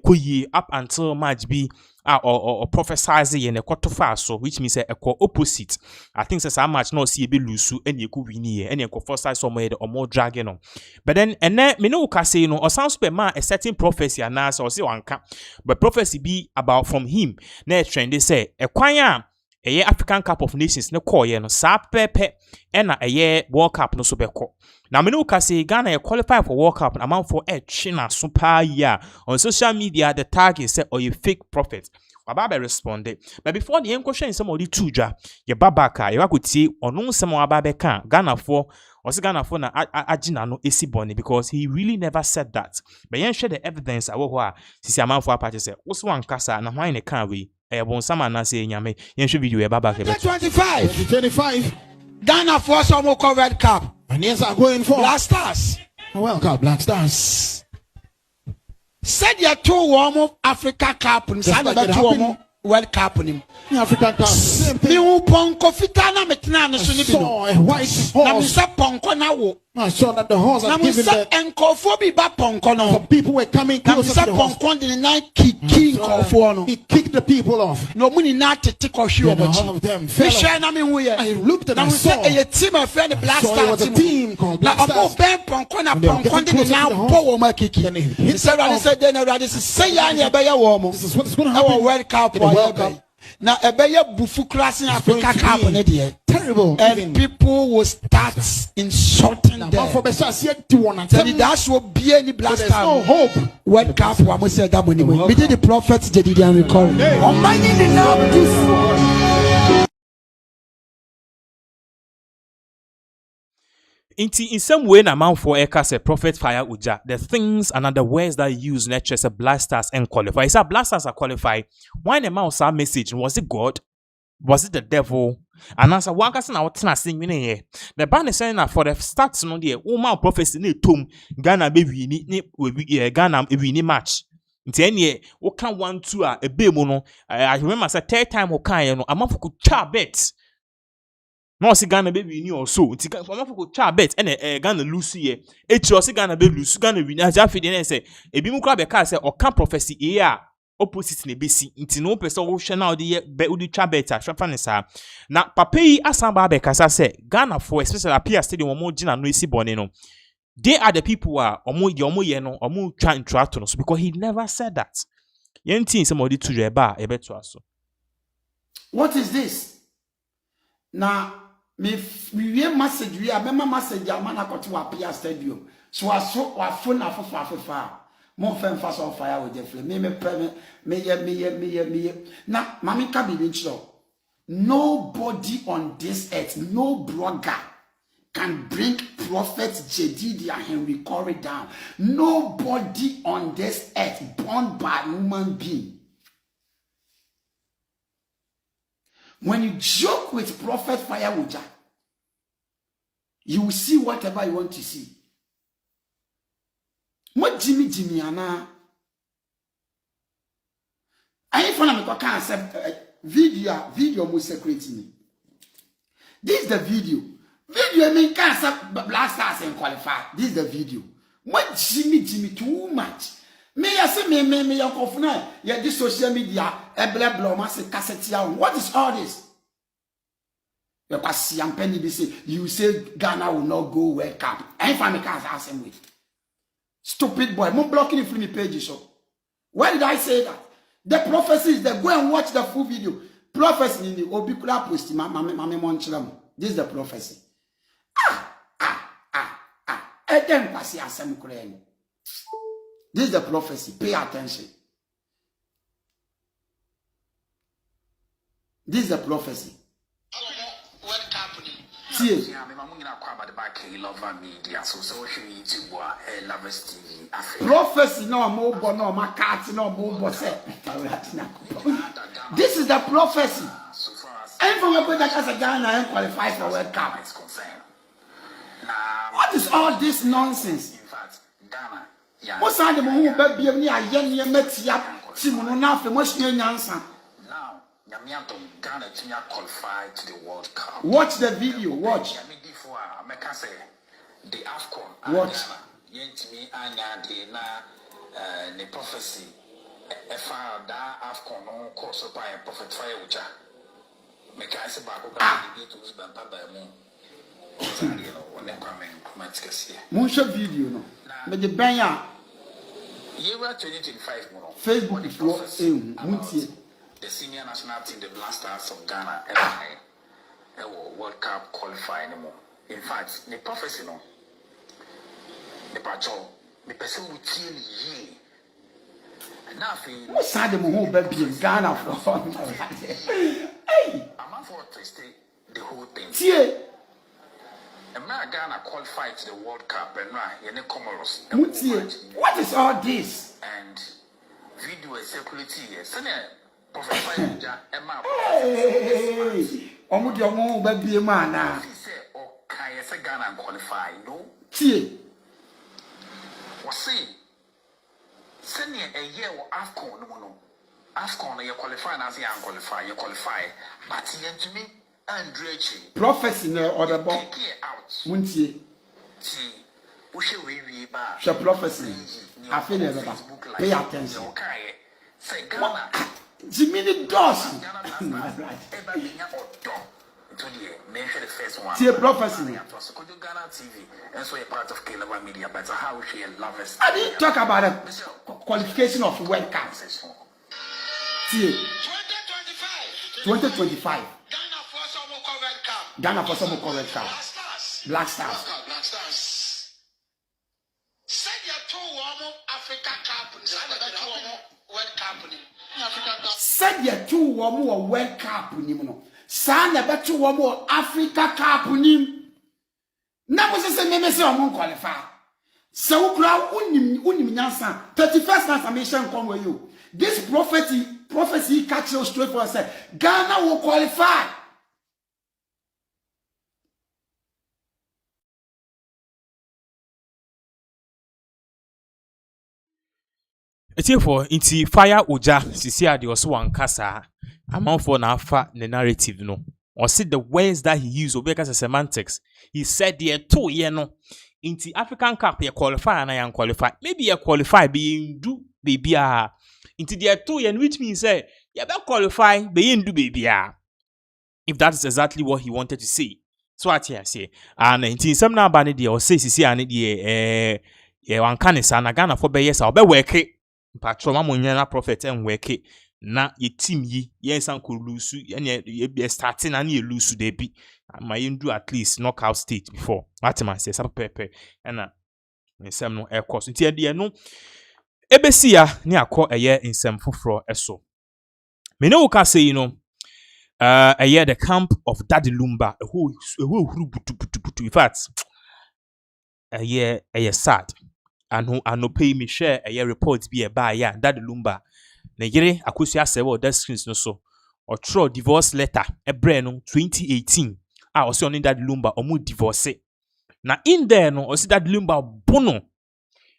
up until match B or prophesizing in a quarter fast, so which means a opposite. I think says how much no see be lose and you could win here and you could force somewhere or more dragging on. But then and then me no can say no or sounds per man a certain prophecy and now or say one cap, but prophecy be about from him. Next trend they say a choir. A year African Cup of Nations no call ye no sa pepe and a year World Cup no so beko. Now me no say Ghana qualify for World Cup amount for a China super year on social media the tag is say or you fake prophet. Wababe responded. But before the question is somebody tuja ye babaka ye could see or no some wababe can Ghana for was Ghana for na ajina no esiboni because he really never said that. But yen share the evidence awo sisi amount for party say also one kasa na why ne can we bon sama na say nyame yen show video e baba ke 25 Ghana for some Red Cup and yes are going for Black Stars. Welcome Black Stars. Said you two warm Africa Cup and San World Cup in African Cup. Mi ponko fitana metna no so ni bi no. White horse. Na mi sa ponko na wo. I saw that the horse had given that. Na mi sa enkofo bi ba ponko no. Some people were coming close to the horse. Na mi sa ponko de na kick enkofo no. He kicked the people off. No muni na tete ko hwe obochi. All of them fell off. I looked at and saw. Na mi say team of friend Black Stars. It was a team called Black Stars. Na omo ben ponko na ponko de na po wo ma kiki. He said then already say ya na be ya wo mo. This is what is going to happen. Our World Cup. Now, a better bufu class in Africa Cup terrible, and people will start insulting them. That's what be any Black Star. No hope. World Cup, I must say that money. We did the prophets, they didn't recall. On my in some way, na man for Eka say prophet fire uja. The things and other words that use nature say blasters and qualify. It's a blasters are qualified. Why the man saw message? Was it God? Was it the devil? And answer one person I was saying here. The band is saying that for the starts no the woman prophecy ni tom Ghana baby ni Ghana we match. Nti we can 1-2 a be no. I remember say third time we can no amount for cha bet. No si Ghana baby ni also nti amount for cha bet and Ghana lose here. Si Ghana baby lose Ghana win. As I feel say ebi mu kra be ka say o can prophecy here. Opposite ne besi nti no person wo hwe na odi be odi twa beta hwefa ne sa na papa yi asamba be kasa say Ghana for especially appear stadium omo gina no esi bone no they are the people who are omo ye no omo twa interact no so because he never said that yentin somebody to your bar e beto aso. What is this na me message we amema message amana koto wa appear stadium so aso wa phone afofa more fun fast on fire with the flame. Me. Now, Mami Kabi Lynchlo. Nobody on this earth, no blogger can bring Prophet Jedidiah Henry Corey down. Nobody on this earth born by human being. When you joke with Prophet Firewooja, you will see whatever you want to see. What Jimmy ana I for na me can accept video mo secret me This is the video. Video, I mean, can't Black Stars and qualify. This is the video. What Jimmy too much. Me, I say, me, your confidant, yeah, this social media, a black blow, massive cassette. What is all this? Because you say Ghana will not go World Cup. And if I make us ask him with stupid boy, I'm blocking it from the page. So why did I say that? The prophecy is there. Go and watch the full video. Prophecy in the Obikula post. This is the prophecy. This is the prophecy. Pay attention. This is the prophecy. See. Prophecy no more, no cat, no more. This is the prophecy. And from a that as a Ghana and qualify for World Cup. What is all this nonsense? In fact, Ghana. What's the who baby me a yen met yap Simono for much answer? Now, Ghana to qualify to the World Cup. Watch the video, watch. The AFCON. Watch. Yentimi anya de na the prophecy. If I da AFCON no course by a prophet fire uja. Make I say back to use Bamba moon. Muncha video no. But the banya year 2025 Facebook is what the senior national team, the Black Stars of Ghana, World Cup qualify anymore. In fact, the prophecy no. The patrol, the person who kill ye. What's sad the whole baby in Ghana for? Hey, I'm for to stay the whole thing. See. Ghana qualified to the World Cup and right, Comoros. What is all this? And video security yes. Hey, Omudio baby man. Say okay, Ghana qualify, no? See. Was say send a year or AFCON no. AFCON you qualify as you qualify. But you to me prophecy no other book. Muntie. The prophecy. I feel it. Pay attention. Jimmy does. See a prophecy. I didn't talk about the qualification of World Cup. See 2025. Ghana for some World Cup. Black Stars. Said you two Africa Cup. Said you two World Cup. San never two more Africa Cup. Now was the same say I'm qualify. So crowd unim nyansa 31st transformation come with you. This prophecy catch you straight for us. Ghana will qualify. Therefore, inti fire uja sisi ade oso wankasa amanfo na afa the narrative no. Or see the words that he used obeka semantics. He said the two ye no inti African Cup ye qualify and I qualify. Maybe ye qualify being do baby inti the two ye which means say ye be qualify being do baby if that is exactly what he wanted to say. So what I say and inti some na ba ne de or say sisi ane de ye wanka ne sa na Ghana for be yes or be work patrol mamunya prophet and work na ye team yi yensan ko lose ye starting na ye lose dey bi ma yen do at least knockout stage before Martin say some pepe na nsem no e course nti de no ebesi ya ni akọ eye nsem foforo eso me no ka say eye the camp of Daddy Lumba who huru butu in fact eye sad and no pay me share a report be a buy ya Daddy Lumba na yere akosi asebe o that screens no so or throw divorce letter e bre no 2018 o se on Daddy Lumba omu divorce na in there no o se Daddy Lumba bono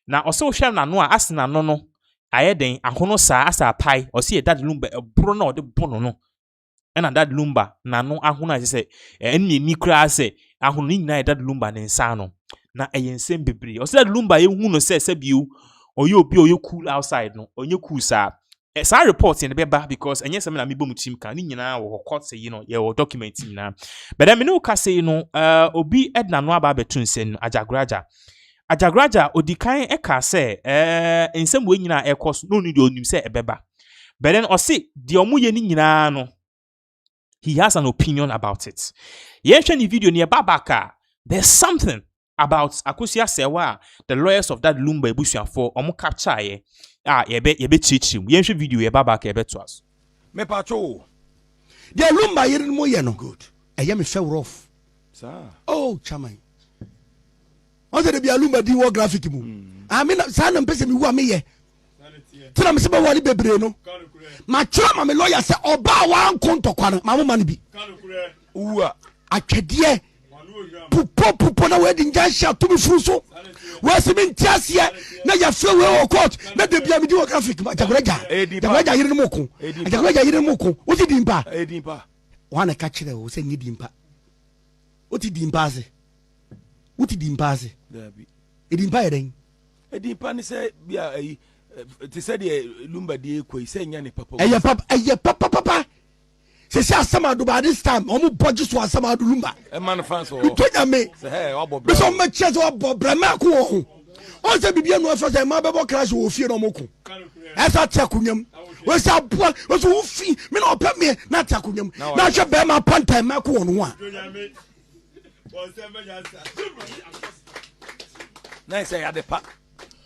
na o se o hwem na no a asena no aye den ahono saa asa pai o se Daddy Lumba e bro na o de bono no and that lumba na no ahuna say any ni kra say ahuna ni that lumba ne nsa no na ensem bebre o say that lumba ye hu no say biu or you be or you cool outside no or you cool sa report in the beba because enye some na me bom team kan ni nyina wo court say ye wo document na but then me no ka say obi edna no aba betu nsen ajagraja odikan eka say ensem we nyina ekos no need onim say ebeba but then o say the omuye ni nyina no he has an opinion about it. Yenhwe ni video ni babaka there's something about Akosia Sewa, the lawyers of that Lumba Ebusian for omo capture ye yebe chichim. Yenhwe video ye babaka yebe to us. Me pacho. The Lumba yerin mo ye no good. Eye me fell rough. Sir. Oh, chamai. Once de bia Lumba di wo graphic mu. I mean sa na mpese mi wu ameye. Tina me seba wali bebre no. Ma chama me lawyer say oba wa nkonto kwan ma mo man bi. Uwa atwede pupo na wedding jasha to be fruso. Wasi me ntiasia na ya fe we court na de bia me di wo graphic jagoraja yire no moko. Jagoraja yire no moko. O ti dimpa. Wana ka kire o se nyi dimpa. O ti dimpa se. O ti dimpa se. Dabi. Edimpa yeden. Edimpa ni se bia ti said Lumba di ekwe say nya ne papa. Eye papa. Se asama do by this time omo budget so asama do Lumba. E man fans o. To nya me. Se hey obo bra. So me chese obo bra ma ko ho. O se bibia no afa say ma bebo crash wo fie no moko. Esa tia kunyam. We say aboa, we so fi me na opa me na tia kunyam. Na hwe be ma panta ma ko no a. Na say ya de pa.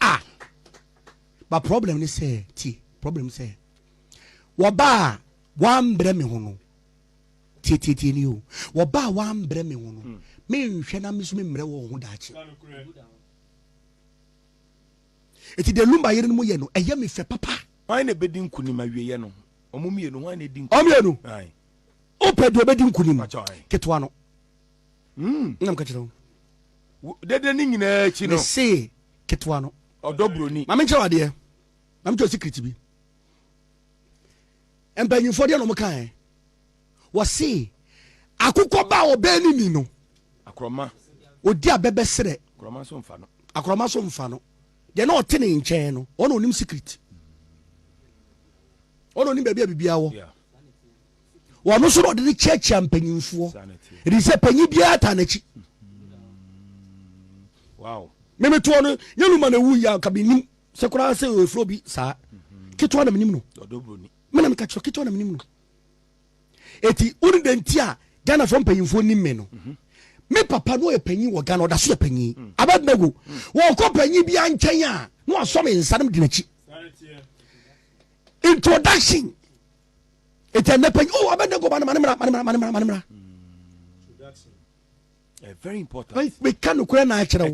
Ah. But problem is say problem say waba wan bre me ho no ti ni o waba wan bre me ho no me nhwe na me so me mre wo ho daachi eti de Lumba yere no mo ye no eye me fe papa wan na bedi nkuni ma wie ye no omumie no wan na di nkuni omie no ai o pedo bedi nkuni ma ketwa no ngam ka chiro de ni nyina chi no me say ketwa no odobroni ma me nche wade am to secret bi empanyifo de no mo kan wo se akukọ ba obe ni mi no akroma odi abebe sere akroma so mfa no de na ote ne nchen no ono onim secret ono onim bebia bibia wo wo no so de church empanyifo ri se panyi bia ta na chi wow me to no yenuma na wu ya ka binim sekura se ofro bi sa kitwa na minim no odobroni me na me ka chiro kitwa na minim no eti uri de ntia Ghana from panyimfo nim me no me papa no e panyi wo Ghana oda so e panyi abadnego wo ko panyi bia nchen a no aso me nsanam de nachi introduction eti na panyi oh abadnego manimra very important we can kura na akira wo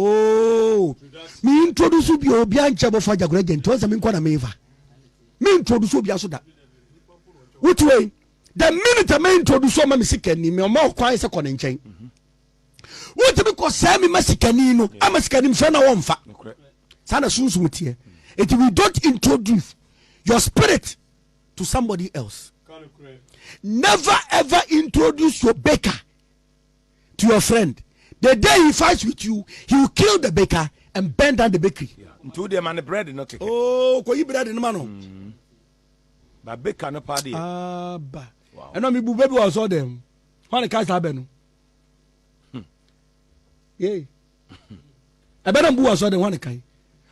oh me introduce bi obi anche bo fa jagora agent o se me nko na meva me introduce obi aso da which way the minute me introduce o ma me sikani me o ma kwan se kono nchen what be ko say me masikani no amasikani mfa na wonfa sana sunsun tie it we don't introduce your spirit to somebody else never ever introduce your baker to your friend. The day he fights with you, he will kill the baker and burn down the bakery. Into the man bread not take. Oh, ko you bread in mano. But baker no party. Ah, ba. And no me bu baby was all them. How the cast happen? Yeah. I better bu was all them one kai.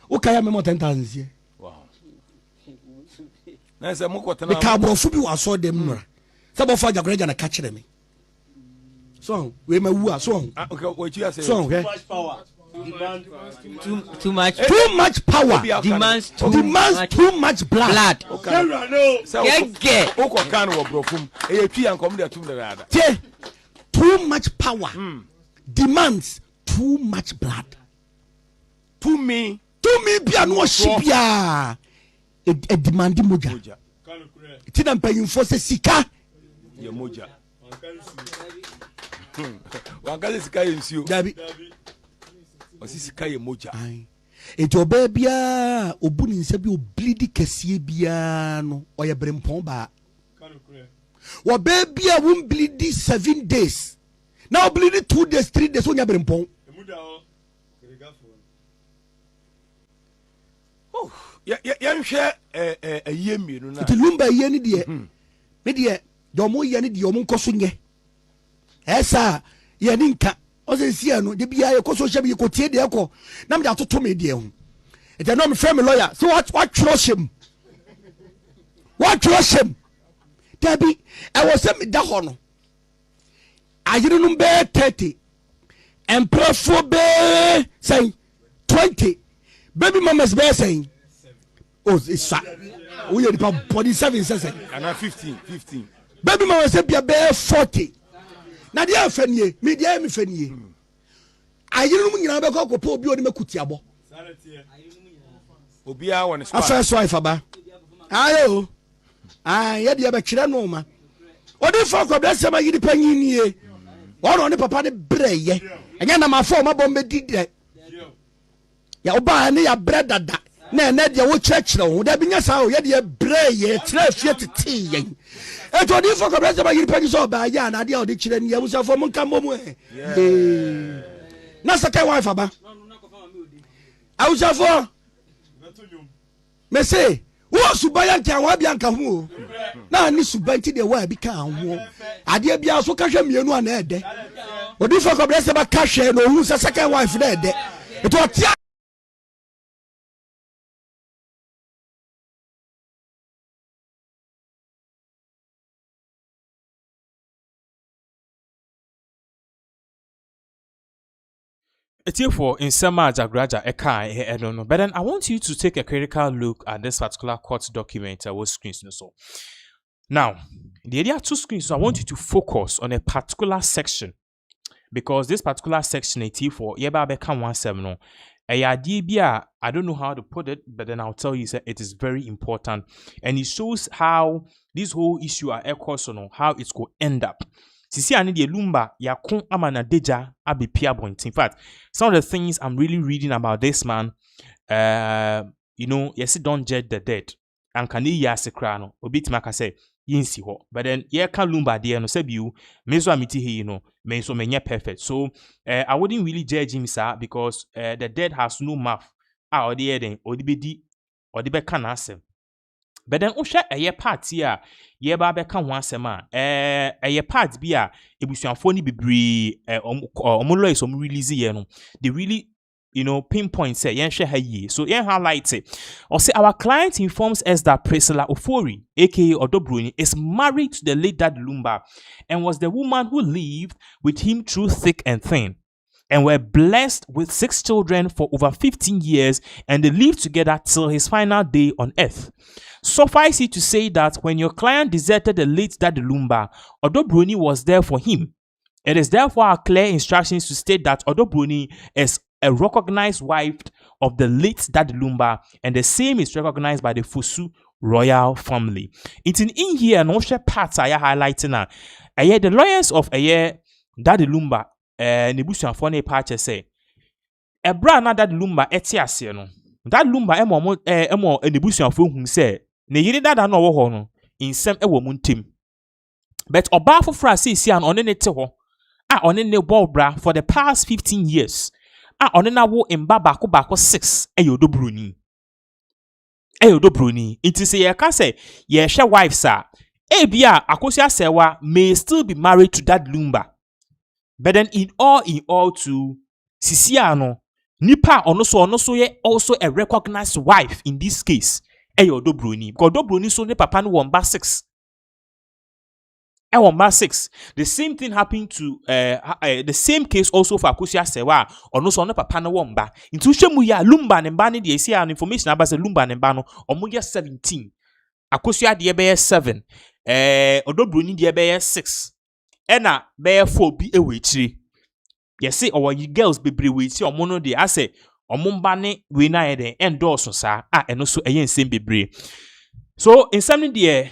O kai me more 10,000 here. Wow. Na say mo kwata na. The car bro fu bi was all them no. Sabo fa jagreja na catch them. So we may woo so okay what you say so okay. Too much power too much power demands too much blood okay so get o ko kan wo brofum e twi an kom de tum de rada too much power demands too much blood to me bia no shibia e demand moja ti na mpanyimfo se sika ye moja wangaze sikaye nsio dabi osi sikaye moja eto bebia obuni nse bi oblidi kese bia no oye brempon ba Wa baby a won bleed 7 days. Now bleed 2 days, 3 days on your brimpon. Oh, yeah, share a year, you know. The lumber yenny dear. Media, Domo yanni diomon cosunye. Esa, yaninka. Ose siano, the Biya, Coso Shabby, Cotier de Echo. Nam to me, dear. It's a non family lawyer. So what trust him? What trust him? Debbie, I was sent me that honor. I didn't bear 30. And prefer bear saying 20. Baby mama's bear saying, oh, it's fat. We are the 47 says, and 15. Baby mama said, be a bear 40. Now, dear Fenny, me dear me Fenny. I didn't mean I go poor beauty Makutiabo. Biya one is a first wife about. Ayo. Ah, yeah, the Abachira no man. What the fuck of that summer you depend in ye? One on the papa de bray, and then my former bomb did that. Ya buy any a bread that. Na dia wo church no da binya sa o ye dia bray ye tra fie tete yen e to di for come say you pay so ba ya na dia o di chire ni ya musa for mon kan mo na sa kai wife aba I was for me say wo subaya ntia wa bia nka ho na ni subanti de wa bi kan ho ade bia so ka hwe mienu ana ede odi for come say ba ka hwe no hu sa second wife na ede e to tia. For in Sema Jagraja Eka, I don't know. But then I want you to take a critical look at this particular court document. I was screens so. Now, the idea 2 screens, so I want you to focus on a particular section because this particular section 84, Yeba Beka 17 no. I don't know how to put it, but then I'll tell you that it is very important and it shows how this whole issue at Ekosono, how it's going to end up. Sisi ani de lumba ya kon amana deja abi piabont. In fact, some of the things I'm really reading about this man, yes, don't judge the dead. And can ya sekrano obit maka say yinsi ho. But then ye kan lumba de no sebiu meso amiti he me so menye perfect. So I wouldn't really judge him sir because the dead has no mouth. Ah odi den odibedi odibe kanasem. But then osha eye party a ye ba be kan ho asem a eye part bi a ebusuafo ni bebre omulo is release ye no they really pinpoint say yen hwe ha yi so yen highlight it or say our client informs us that Priscilla Ofori aka Odobroni is married to the late Dad Lumba and was the woman who lived with him through thick and thin and were blessed with 6 children for over 15 years and they lived together till his final day on earth. Suffice it to say that when your client deserted the late Dad Lumba, Odobroni was there for him. It is therefore our clear instructions to state that Odobroni is a recognized wife of the late Dad Lumba and the same is recognized by the Fusu royal family. It's in here no share parts I highlighting now. The lawyers of Dad Lumba nebusuafo na epa say ebra na Dad Lumba eti ase no Dad Lumba emo nebusuafo hu say ne yiri dada na wo ho no insem ewo mu ntem but oba fofra asisi an one ne te ho a one ne bra for the past 15 years a one na wo mba bako 6 Odobroni it is ye ka say ye hwe wives a bia akosi asewa may still be married to Dad Lumba. But then in all to Sisiano, Nipa ono ye also a recognized wife in this case. Odobroni. Because Odobroni so ne papa no won 6. Won 6. The same thing happened to the same case also for Akosia Sewa. Ono so ne papa no won ba. Into shemu ya Lumba ne ba ne de see an information about the Lumba ne ba no omo ye 17. Akosia de be 7. Odobroni de be 6. Ena be 4 bi ewechiri yesi owo yi girls bebre wechi omo no de ase omo mba ne we na ye endorse sa eno so eye nsem bebre so insem de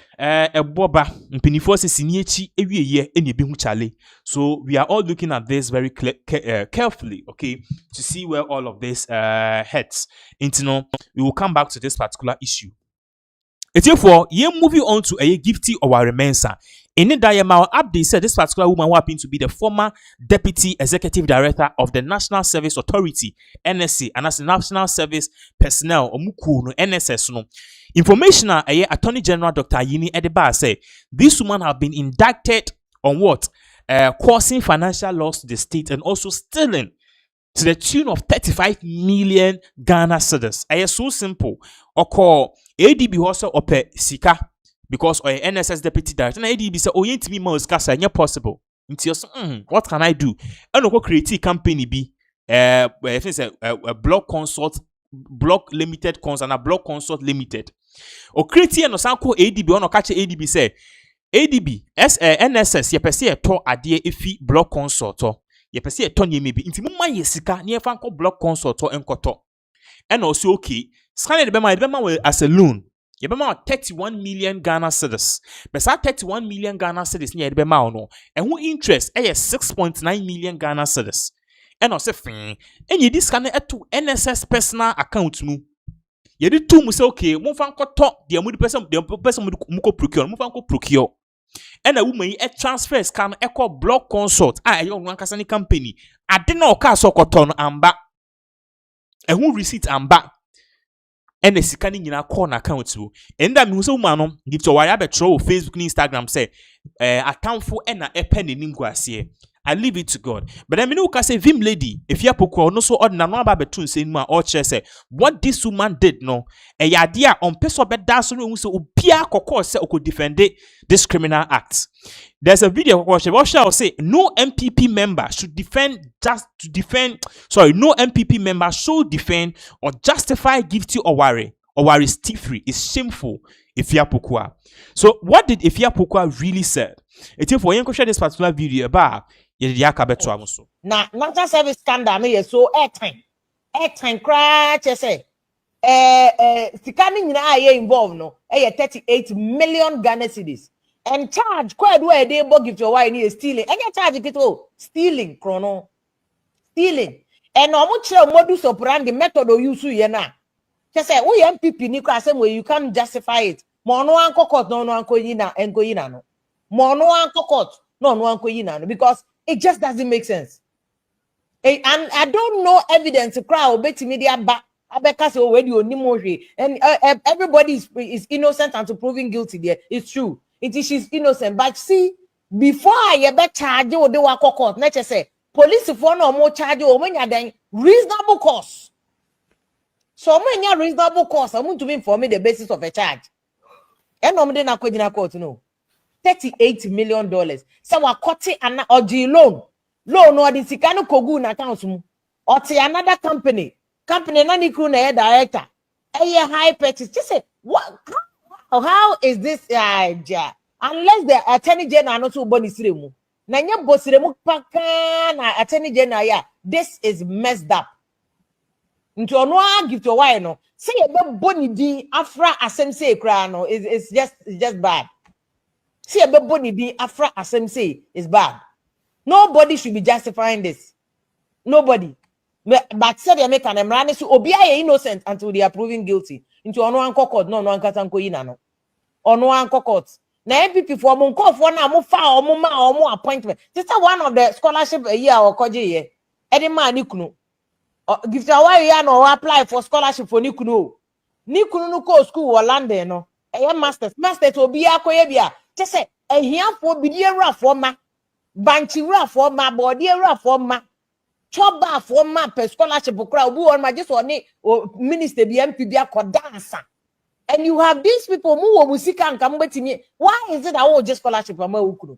eboba mpinifo se sini echi ewieye ene bi hu chale so we are all looking at this very carefully, okay, to see where all of this heads into. We will come back to this particular issue. Therefore, ye moving on to a gifty or a remensa. In the diamond update said this particular woman who happened to be the former deputy executive director of the National Service Authority (NSC) and as the National Service Personnel (OMUKU) no NSS no. Information Attorney General Dr. Yini Edeba say this woman have been indicted on what causing financial loss to the state and also stealing to the tune of 35 million Ghana cedis. It's so simple. Oko ADB also ope sika because or NSS deputy director. And ADB say, "Oh, yet me most kasa possible." What can I do? And oko create company be I think it's a block consult, block limited consult, and a block consult limited. O create no sanko ADB ono catch ADB say ADB NSS ye pese e to ade efi block consult to. Ye pese e to maybe inti mumma ye sika ne fa nko block consult to enkoto. And also okay, scan the bema as a loan. Ye bema 31 million Ghana cedis. But that 31 million Ghana cedis ni ye bema no. And who interest 6.9 million Ghana cedis. And also fin. And ye this scan to NSS personal account mu. Ye di two mu say okay, mo fa nko to the person mu ko procure, mo fa nko procure. And a woman a transfer scan echo block consult. You one kasani company. I didn't know car so cotton amba. And who receipt amba. And the scanning in a corner account too. And that means woman give to wire betro Facebook, Instagram say account for and a pen in Ingwasi. I leave it to God. But I mean, you can say, Vim lady, if you are no so ordinary, no about between saying my or say what this woman did, no, a idea on person bed that's who so Pia Coco say could defend this criminal act. There's a video where shall say no MPP member should defend no MPP member should defend or justify guilty or worry free is shameful if you are. So what did Ifya Pokwa really said? It's for you to share this particular video about na national service scandal no so airtime crash say scanning na aye involved no 38 million Ghana cedis and charge quite where they give your why ni stealing and charge it stealing chrono stealing and no mo chere modus operandi method o use ye na say we MPP ni kwa say you can't justify it mo no anko court no anko yi na no mo no anko court no anko yi na no because it just doesn't make sense. And I don't know evidence to crowd bet media back abeka already onimoje and everybody is innocent until proven guilty there. It's true. It is she's innocent. But see, before I ever charge you the work court, let's just say police for no more charge you when you're then reasonable cause. So when you're reasonable cause, I want to inform me the basis of a charge. And no na kwedina court no. $38 million. So we cut an OG loan or the Sikano Kogu na account mu. Or to another company na ni crew na director. A high purchase. Just say what? How is this? Unless the attorney general not to body siremu. Na nya bosiremu paka na attorney general ya. This is messed up. Into ono give to why no. Say a boni di afra asem say cry no. It's just bad. See a body being afra asem say is bad. Nobody should be justifying this. Nobody. But said they make an emrani so obia innocent until they are proven guilty. Into ono anko court no ankatanko yina no. Ono anko court. Na MPP for mo call for na mo fa omo ma omo appointment. This is one of the scholarship a year or koje ye. Edi ma ni kunu. Give your why ya no apply for scholarship for ni kunu. Ni kunu no ko school or London no. Masters obia koye bia. Just say a here for bidia for ma banchi for ma body for ma choba for ma per scholarship crowd who on my just on minister BMP dancer. And you have these people who musika and come to me. Why is it I just scholarship for ukuru?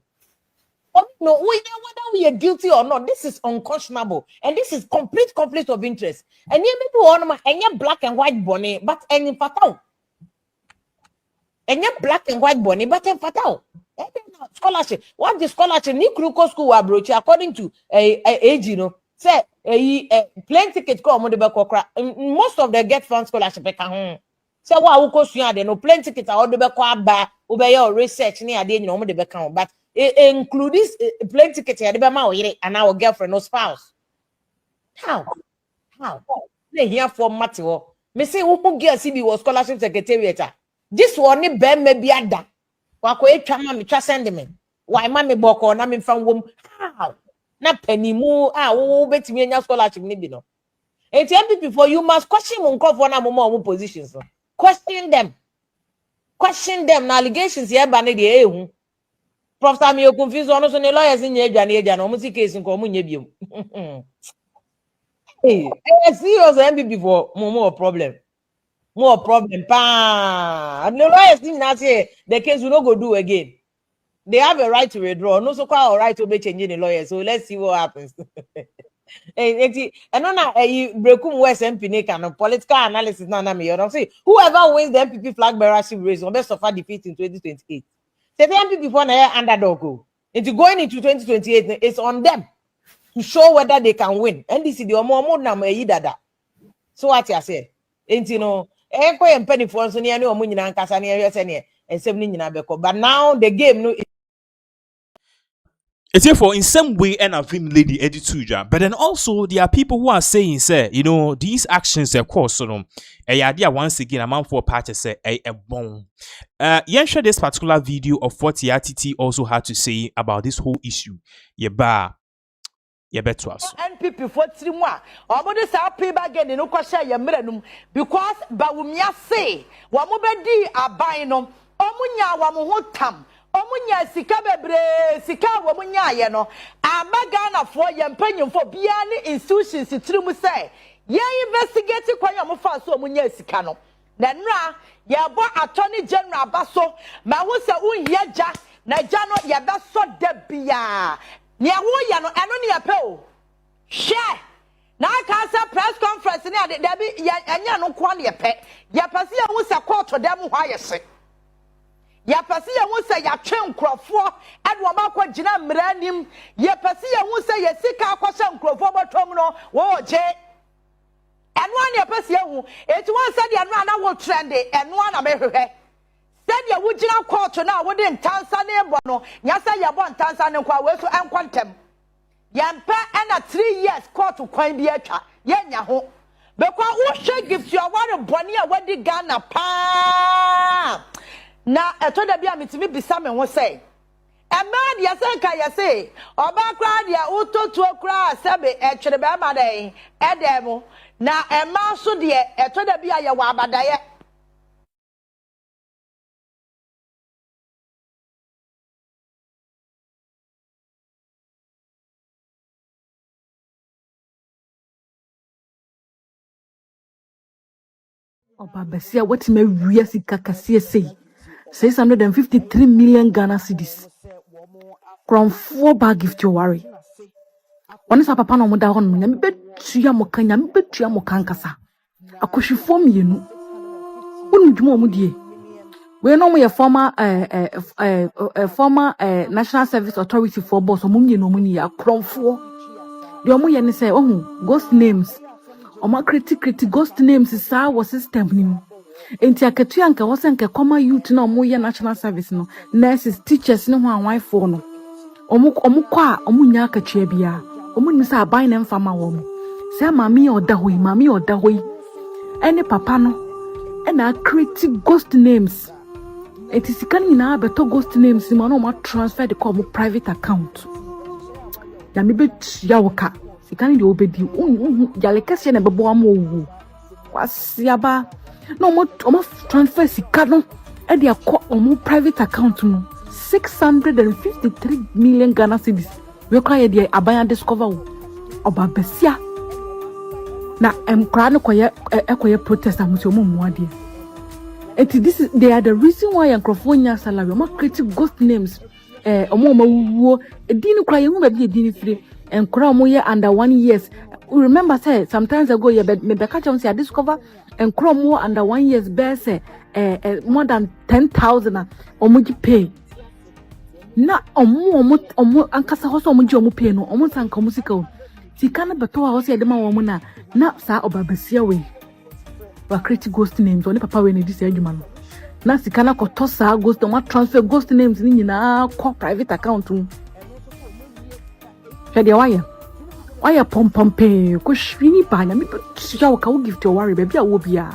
No, whether we are guilty or not, this is unconscionable and this is complete conflict of interest. And you people on my and you black and white bonnet, but and in fatal. And you're black and white bonny, but in fatal. Scholarship. What the scholarship? Ni Kruko school wa broach according to age, you know. Say plane ticket ko mo de be kokra. Most of them get fund scholarship ka ho. Say wa wo ko sua de no plane ticket a wo de be ko aba, wo be your research ni ade ni mo de be ka. But include this plane ticket ya de be ma wo yire and our girlfriend or spouse. How? They here for matter. Me say who girl CB was scholarship secretariat. This one ni be maybe ada. Wako etwa ma me twa send me. Why ma me boko na me fan wom. How? Na penimu wo betimi anya scholarship ni bi no. Enti MPP for you must question Munkofo na mo positions. Question them. Question them. Na allegations here ba ne de ehu. Prof Sam you confuse ono so ne lawyers nya adwane no mo si case nko mo nya biom. Hey, serious MPP for more problem. More problem pa. And the lawyers think na say the case will not go do again. They have a right to withdraw. No so called a right to be changing the lawyer. So let's see what happens. And on a breakum West MP can political analysis na me. You see whoever wins the MPP flag bearership race will best suffer defeat in 2028. Say the MPP for na underdog go. Into going into 2028, it's on them to show whether they can win. And this is the omo na me dada. So what you say? Ain't you know? Penny for so near no nyina nkasa na ehwe se ne ensem ni nyina beko. But now the game no. It's therefore in some way and I've been lady edituja, but then also there are people who are saying, say, you know, these actions, of course, so no, a idea once again, a man for party say a bomb. Share this particular video of what the RTT also had to say about this whole issue. Bet us. NPP for 3 mois. Omo say pay back again no kwasha ye mrenum because bawumia say wa mo bedi aban no omunya wa mo ho tam omunya sika bebre sika wa munya ye no amaga na fo ye mpanyimfo bia ni institutions tirim say ye investigate kwanya mo fa so omunya sika no na nra ye bo attorney general baso ma wo se unye ja na ja no ye be so da bia Nia wo no eno ne yape o share na aka sa press conference ne ade da bi anya no kwa ne yape ya pase ya wo se court dem ho ayese ya pase ya wo se ya twe nkrofo ade wo ma kwa gina mranim ya pase ya wo se ya sika akwasha nkrofo botom no wo je eno ne pase ya hu eti won se de eno na wo trend eno na mehwehwe said ya wujina court na wo de ntansa ne bo no nyasa ya bo ntansa ne kwa we so enkwantem yampa na 3 years court kwan bi atwa yenya ho bekwa wo hwe gift your ware boni a wadi Ghana pa na etoda bi a mitimi bisa me ho sei emad ya sanka ya sei oba kra dia utotu kra sebe etwere be ma den edem na ema so de etoda bi a ye wa abadaye Oba besia what me wia sika kase sei 653 million Ghana cedis from 4 bag gift you worry one is papa no mo da hon nyame betua mo kan nyame betua mo kan kasa akohwefo mienu wonu dwuma mo die we no mo ye former National Service Authority for boss mo nye no mo ni akromfo de mo ye ne say ohun ghost names Oma critic ghost names is our system nim. Enti aketu anka wose nke koma youth na omo ye national service no nurses teachers no ho anwan fo no omo kwa omo nya akatua bia omo ni sa aban na mfama wo mo se mami oda hoyi ene papa no na critic ghost names enti sika ni na beto ghost names ma no ma transfer the call private account ya me bet ya woka sikani de obedi yale kase na bebo amowu kwasiaba no mo transfer sika no e de akọ omo private account no 653 million Ghana cedis we kwa ye de abanya discover oba besia na emkra no koye protest amusi omo muade this is they are the reason why Yankrofonia salary omo create ghost names omo mawuo edini kwa ye hu ba bi edini free and Kromoye under 1 years. Remember, say sometimes ago, you be catch on say I discover and Kromo under 1 year's best more than 10,000 omuji pay. Na omu ankasa hoso omuji omu pay no omu sanka musika. Si kana beto wa hosi edema wa muna na sa obabesia we. Wa create ghost names oni papa we ni disi adwuma no. Na si kana kotosa ghost o ma transfer ghost names ni nyina ko private account mu. Why pom pom pay? Kushwini banya me tia waka wo gift your worry baby a wo bia.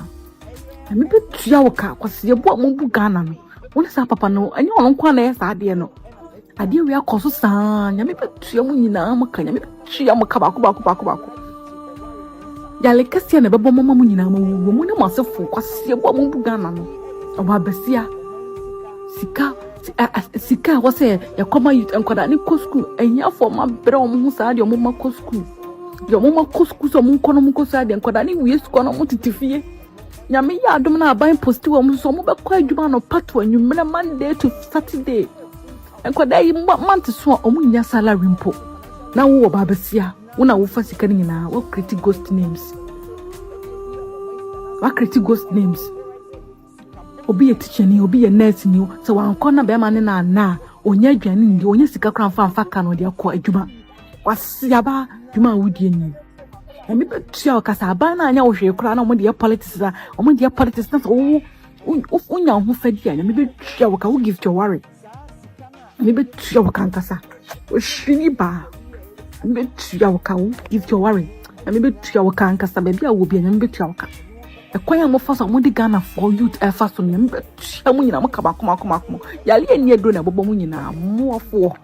me be tua wo ka kwase ye bo mo bu Ghana no wona sa papa no anya on kwa na yesa ade no ade we akoso saa nya me be tua mo nyina mo ka nya me be tua mo ka ba ko yale kase na bebo mama mo nyina mo wo mo ne masefo kwase ye bo mo bu Ghana no oba besia sika wose ya koma youth enkwada ni ko school enya for ma bere o mo saa de o mo ma ko school yo mo ma ko school so mo nko no mo ko saa de enkwada ni wie school no mo titifie nyame ya adom na aban post wo mo so mo be kwa adwuma no pato anwumre Monday to Saturday enkwada yi month so o mo nya salary mpo na wo ba besia wo na wo fa sika ni na wo create ghost names obi ye teacher ni obi ye nurse ni so wan kona be ma ne na onya adwane ndi onya sika kran fa ka no de akọ adwuma wasiaba dwuma wudie ni emi be tua kasa aban na anya wo hwe kra na mo de politics na onya ho fadi anya me be tua wo ka wo gift your worry me be tua wo kan kasa o shini ba me be tua wo ka wo gift your worry me be tua wo kan kasa be bia wo bia me be tua wo ka ekwanya mo fa so mo di Ghana for youth fa so ne mbe tua mo nyina mo ka ba koma yale eni edo na bobo mo nyina mo afo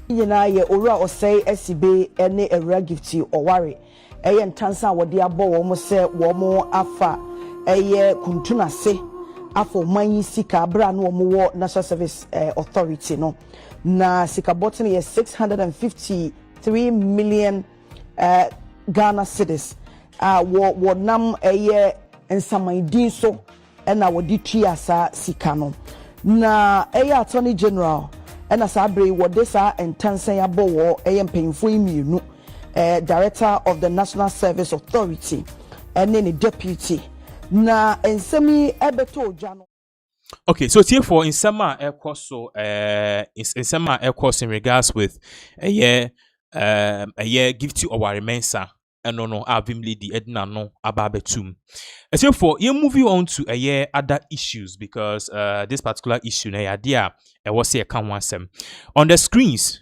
nyina ye owura osei asibe ene ewura gifti oware eye ntansa wode abo wo mo se wo mo afa eye kuntunase afọ manyi sika bra no wo wo National Service Authority no na sika bottom ye 653 million Ghana cedis wo nam eye ensamandin so na wo di tuasa sika no na eye Attorney General ena sabre wo de sa entansen ya bo wo eye mpanyimfo imienu Director of the National Service Authority ene ni deputy na ensemi ebeto ojano. Okay, so therefore in summer air course so in summer air course in regards with a year give to our mensa and no avim lady edna no ababetum. And therefore you moving on to a year other issues because this particular issue na idea was say can one sem on the screens.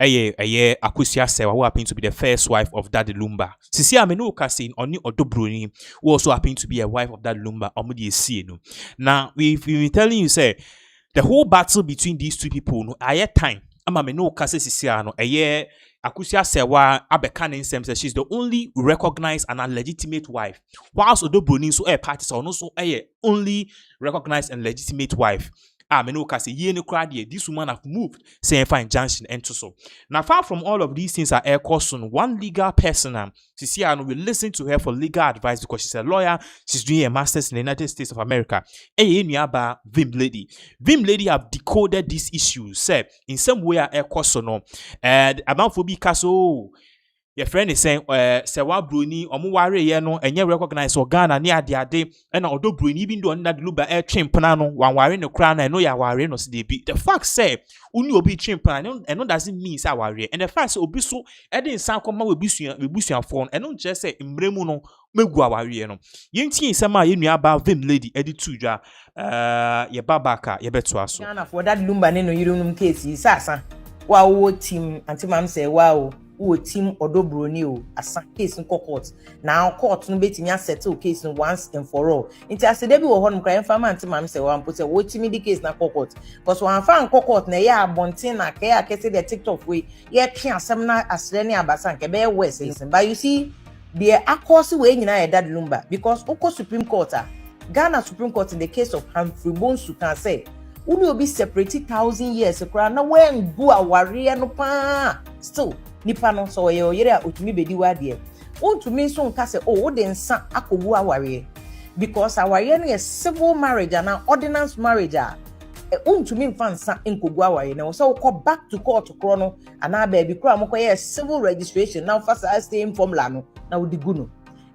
Akusia Sewa, who happened to be the first wife of Daddy Lumba. Sisi ameno kasi oni odobroni, who also happened to be a wife of Daddy Lumba. Omudi no. Now we've been telling you say the whole battle between these two people. No, aye time. Ameno kasi sisi ano. Aye Akusia Sewa abekanin says she's the only recognized and a legitimate wife. Whilst odobroni so parties are also only recognized and legitimate wife. Menokase ye no crowd this woman have moved saying fine junction and so now far from all of these things are air caution one legal person Cecilia will listen to her for legal advice because she's a lawyer, she's doing a master's in the United States of America. Vim lady have decoded these issues say in some way air caution and about phobic castle. Your friend is saying, Sewa Bruni, Omuware Yeno, and you recognize Organa near the ade, and although Bruni, even though that Luba air trim panano, one wearing a crown, I know you are wearing no CDB. The fact say, Uni will be trim pan, and no doesn't mean Sawari. And the fact so be so, Eddie San Coma will be your phone, and don't just say, Imbremuno, Meguawariano. Yinti is sama you about Vim lady, Eddie Tuja, your babaka, your betwaso. Ghana for that Lumba no you case, Sasa. Wow, team, Auntie Mam say, wow. Who team odobroni o asa case in court now court no betimi settle case once and for all inti asede bi wo ho no kra enfama anti mam se wan put say wo timi di case na court because wan fan court na ya abontin na ka ya kese the TikTok we ye twe asem na asere ne abasa nke be west listen but you see the accourse we nyina ya Daddy Lumba because oko Supreme Court Ghana Supreme Court in the case of Humphrey Bonsu can say uni obi separate 1,000 years kra na when bu aware no pa still nipa no so ye oyere otumi bedi wade ontumi so nka se oh de nsa akogu aware because aware no is civil marriage and ordinance marriage ontumi mfa nsa enkogu aware na so ko back to court kro no ana ba bi kro amko ye civil registration now first same formula no na odigu no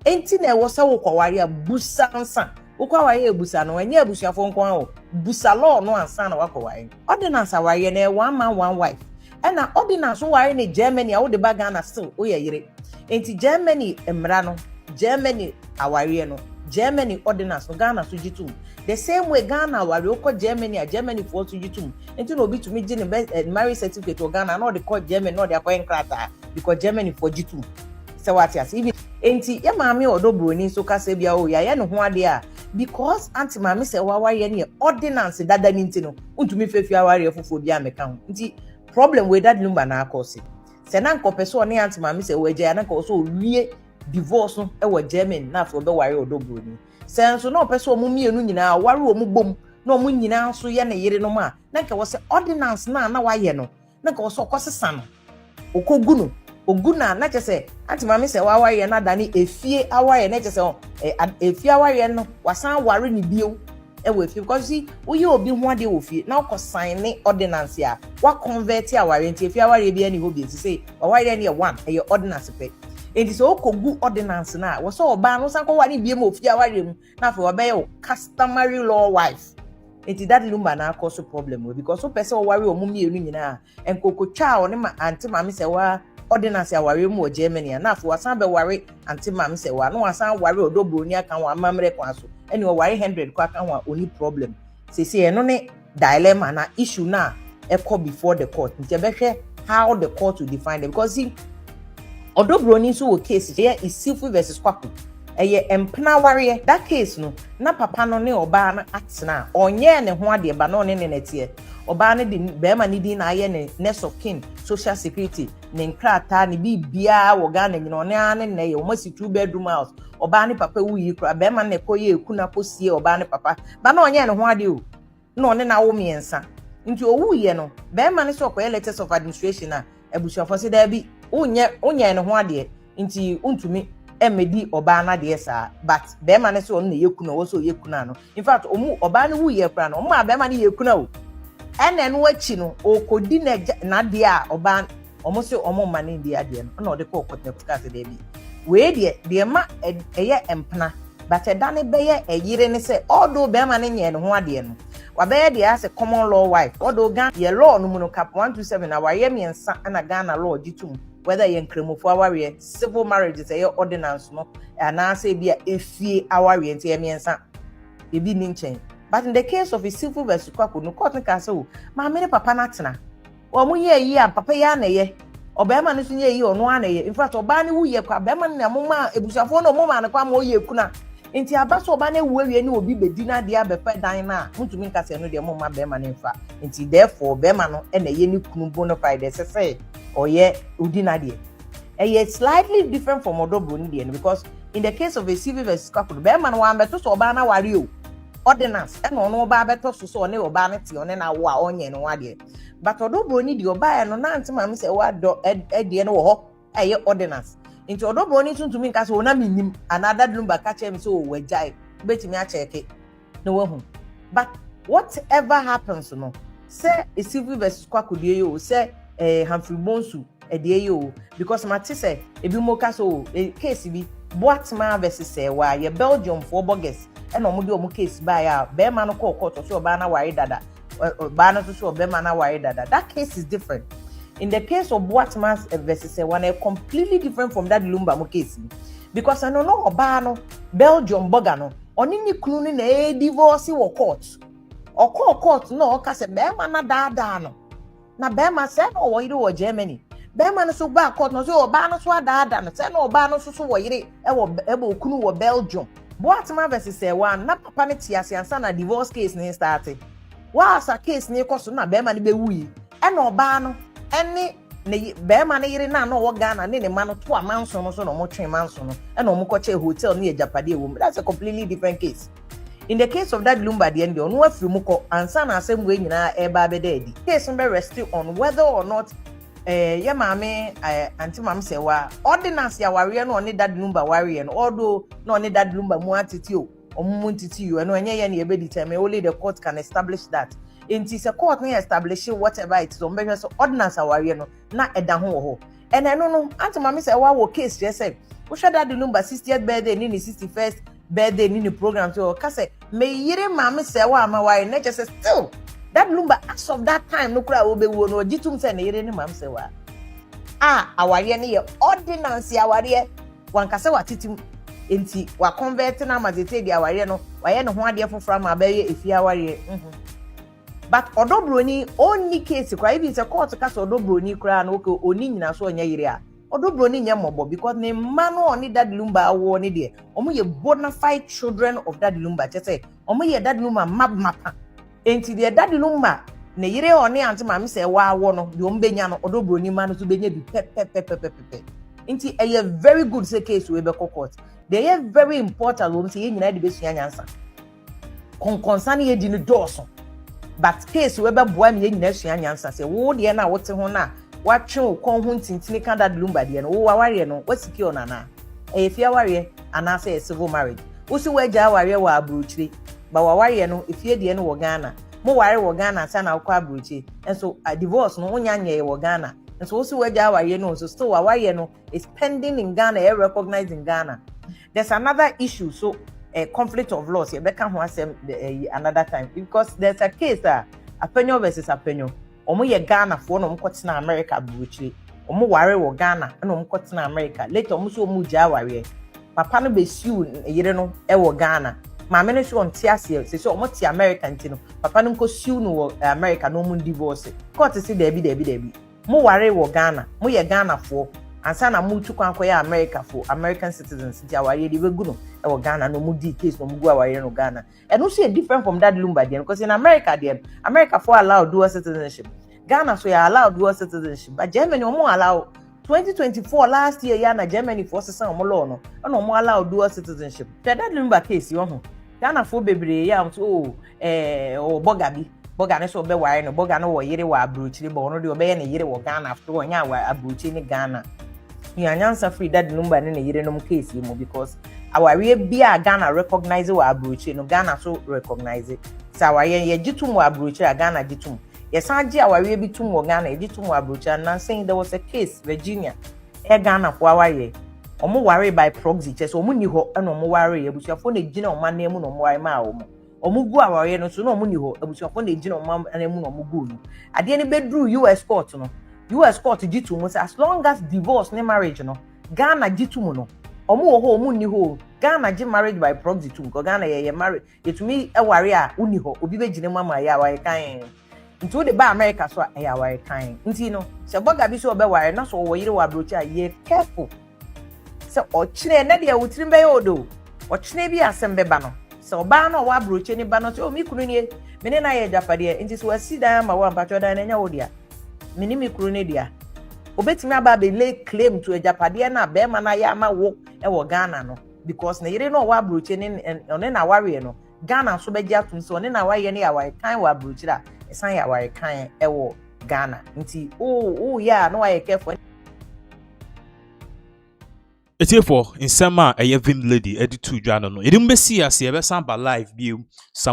enti na wo se wo kwaware busa nsa wo kwaware busa no anya busuafo nko an busa law no ansa na wakwaware ordinance aware na one man one wife. And now ordinance who are in Germany, all the bagana still, oh yeah, into Germany, Emrano, Germany, Awariano, Germany ordinance, no Ghana Sujitum. The same way Ghana, Warioko, Germany, Germany for Sujitum. And to no be to me, marriage certificate or Ghana, not the court Germany, not the point crata, because Germany for Jitum. So what yes, even enti ya maame odo broni so kase bia o ya no ho ade a because anti maame se wa ware ne ordinance dada ni nti no untumi fefi aware fofo bia meka ho nti problem we that lumba na akose se na nko peso ne anti maame se wa gya na nko so wie divorce no e wa German na afo be ware odo broni se nso na peso mu mienu nyina ware o mu bom na mu nyina so ye ne yire no ma na nka wo se ordinance na wa ye no na nka wo so kosesa no okogu no oguna na chese anti mami se wa ware na dani efie aware na chese efie aware no wasan ware ni bio e we efie because see wo obi ho ade wo fie na ko sign ni ordinance ya wa convert aware nti efie aware bia ni ho bi say wa ware ni one e ordinance pe enti so okogu ordinance na wo so oba no san ko ware bia mo ofie aware mu na fa wo be your customary law wife enti that lumba na cause problem we because so person wo ware o mu mienu nyina enkokotwa o ne ma anti mami se wa ordinance aware mu o Germany na afo wasan be ware anti mam se wa no wasan ware odobro ni aka wa mamre kwa so eni o ware 100 kwa aka wa oni problem se eno ne dilemma na issue na e before the court nti be how the court to define them because see odobro ni so case here is civil versus kwaku eye empna ware that case no na papa no ne oba na atena onye ne ho ade ba no ne netie oba ne di bema ni di na aye ne next of kin social security ne nkrata ne bibia wo ga na nyina one ane ne ye o masi 2 bedroom house oba ne papa wuyi kra bema ne koye ekuna kosie oba ne papa ba na onye ne ho ade o na one na wo miensa nti owuye no bema ne so koye letters of administration na ebusuafo se da bi onye ne ho ade nti untumi emedi oba na de sa but bema ne so on na yekuna wo so yekuna no in fact omu oba ne wuye kra no omu bema ne yekuna o ene no achi no okodi na de a oba omo se omo mane de ade no na ode ko okotne kase de bi we de ma eye empna but eda ne beye eyire ne se odo bema ne nye ne ho ade no wa beye de as a common law wife odo gan ye law no mu no cap 127 na wa ye miensa na Ghana law gitum whether ye nkremofo aware civil marriages eye ordinance no na say bia efie aware nti ye miensa e bi ni nchen. But in the case of a civil versus kwaku no court can say ma me papa na tena o mu ye yi am papa ya na ye obema no so ye yi ono ana ye in fact oba ne wu ye kwa bema na mo ma ebusuafo no mo ma na kwa ma o ye kuna enti abaso oba na wu awie ni obi bedi na de abefa dan na mutumi nkase no de mo ma bema ne mfa enti therefore bema no e na ye ni kunu bona fide say oye udi na de e slightly different from odobro ni de because in the case of a civil versus kwaku bema no wa beto so oba na ware o ordinance and no ba beto so ne oba ne ti one na wo a onye no wade but odobro ni di oba no na anti mam se wa do e no wo ho eye ordinance into odobro ni tuntumi nka so na minim another lumba ka chem so we jai betimi a cheke no wo hu but whatever happens no say a civil versus kwaku die yo say Humphrey Bonsu e die yo because mati say ebi mo ka so case bi Boatma versus wa ye Belgium for bogus and omude omu case by a bema no court so oba na ware dada oba na so bema na ware dada. That case is different. In the case of Boatma versus one completely different from that Lumba mo case because I no oba no Belgium boga no oni ni kunu ni na divorce wo court o court no ka se bema na dada no na bema se no wo yire wo Germany bema no so ba court no so oba no so dada no se no oba no so wo yire e wo kunu wo Belgium. Boatma versus one na papa ne tiase ansa na divorce case ni started. Wa asa case ni koso na bema ne be wuyi. E na oba no ene ne bema ne yire na wo Ghana ne ma no to amanso no so no mo twen manso no. E na mo koche hotel ne Japade wo. That's a completely different case. In the case of that Lumba the end no afiri mu ko ansa na asem we nyina e ba be dedi. Case be rest on whether or not ye mame anti mam se wa ordinance ya ware no ne dad number ware no although no ne dad number mu atiti o omu ntiti you no enye ye na be determine only the court can establish that enti se court no establish whatever it is on be so ordinance ware no na eda ho ho and no anti mam se wa wo case je say wo hwe dad number 60th birthday ni 61st birthday ni program so ka say me yire mam se wa ma ware na just still that Lumba as of that time no kura obewo no gitum se na yire ni mam se wa aware ne ye ordinance aware wankase watitim enti wa convert na mazete di aware no waye ne ho ade foforo ma ba ye efi aware but odobroni only case kura even se court ka so odobroni kura no ko oni nyina so onya yire a Odobro ni nya mobo because ne man no oni Daddy Lumba awo ni de. Omo ye bona fide children of Daddy Lumba. Chese omo ye Daddy Lumba mapa. Enti de Daddy Lumba ne yire oni anti mami se wa awo no de ombe nya no odobro ni man so benya bi pe. Enti a very good say case we be court. They are very important wo say nyina de be sua nyansa. Concern ye di no doso. But case we be boa me nyina sua nyansa say wo de na wote ho na watwe wo kon ho ntintini kan Daddy Lumba de no wo waware no wasiki onana. Efia ware ana say civil marriage. Wo si waja ware wa abrochire. Ba waware no efie de no wo Ghana. Mo ware wo Ghana sa na akwa abrochire. And so a divorce no wonya nye wo Ghana. And so also waja ware no so still waware no is pending in Ghana, recognized in Ghana. There's another issue, so a conflict of laws. You better another time because there's a case Apenyo versus Apenyo. Omo ye Ghana for no mkotina America buchi. Omo ware wo Ghana no mkotina America. Later omo so omo ja ware. Papa no be sue yire no e wo Ghana. Maame no so onti ase se so omo ti America ntino. Papa no nko sue no wo America no omo divorce. Court say debi. Mo ware wo Ghana. Mo ye Ghana for ansa na mu tu kwan koya America for American citizens dia ware de be gu no e wo Ghana no mu di case no mu gu ware no Ghana. And also different from Daddy Lumba there because in America there America for allow dual citizenship. Ghana so ya allow dual citizenship. But Germany omo allow 2024 last year ya na Germany for sesan omo law no and omo allow dual citizenship. Daddy Lumba case yo ho. Ghana for bebre ya so Boga ne so be ware no boga no wo yire wa abrochire bo no de obeye ne yire wo Ghana after onya wa abrochire ni Ghana. Nyansa free Daddy Lumba ne yire no case mu because aware bia Ghana recognize wa abrochire no Ghana so recognize it. Sa aware ye gitum wa abrochire Ghana gitum. Yes agi aware bi tum wo Ghana gitum wa abrochire and saying there was a case Virginia Ghana for aware omo ware by proxy chese omo ni ho na omo ware ye busuafo na gina omo na emu no omo ware ma omo omugu aware no so no omu ni ho abusuafo na ejina omu anemu no omugu no ade ne bedru US court no US court gitu mu say as long as divorce ne marriage no Ghana gitu mu no omu wo ho omu ni ho Ghana gi marriage by proxy too because Ghana ye marriage etumi eware a uni ho obi be gina mu ama ya aware kan nti de ba America so ya aware kan nti no se boga bi so obeware na so wo yire wa brochi a ye careful se ochire na de awutiri be yodo ochire bi asem be ba no so ba no wa broche ni ba no so mi kunu ni me ne na ye japade nti so asi dan ma wa mpacho dan na nya wo dia me ni mi kunu ni dia obetimi aba be lay claim to japade na be ma na ya ma wo e wo Ghana no because na yire no wa broche ni one na ware no Ghana so be gia tum so one na wa ye ni ya wa kan wa broche da esan ya wa kan e wo Ghana nti ya no wa ye careful. Etiefo in sema a vim lady editu dwa no. Yedum be see as ye be samba live bio some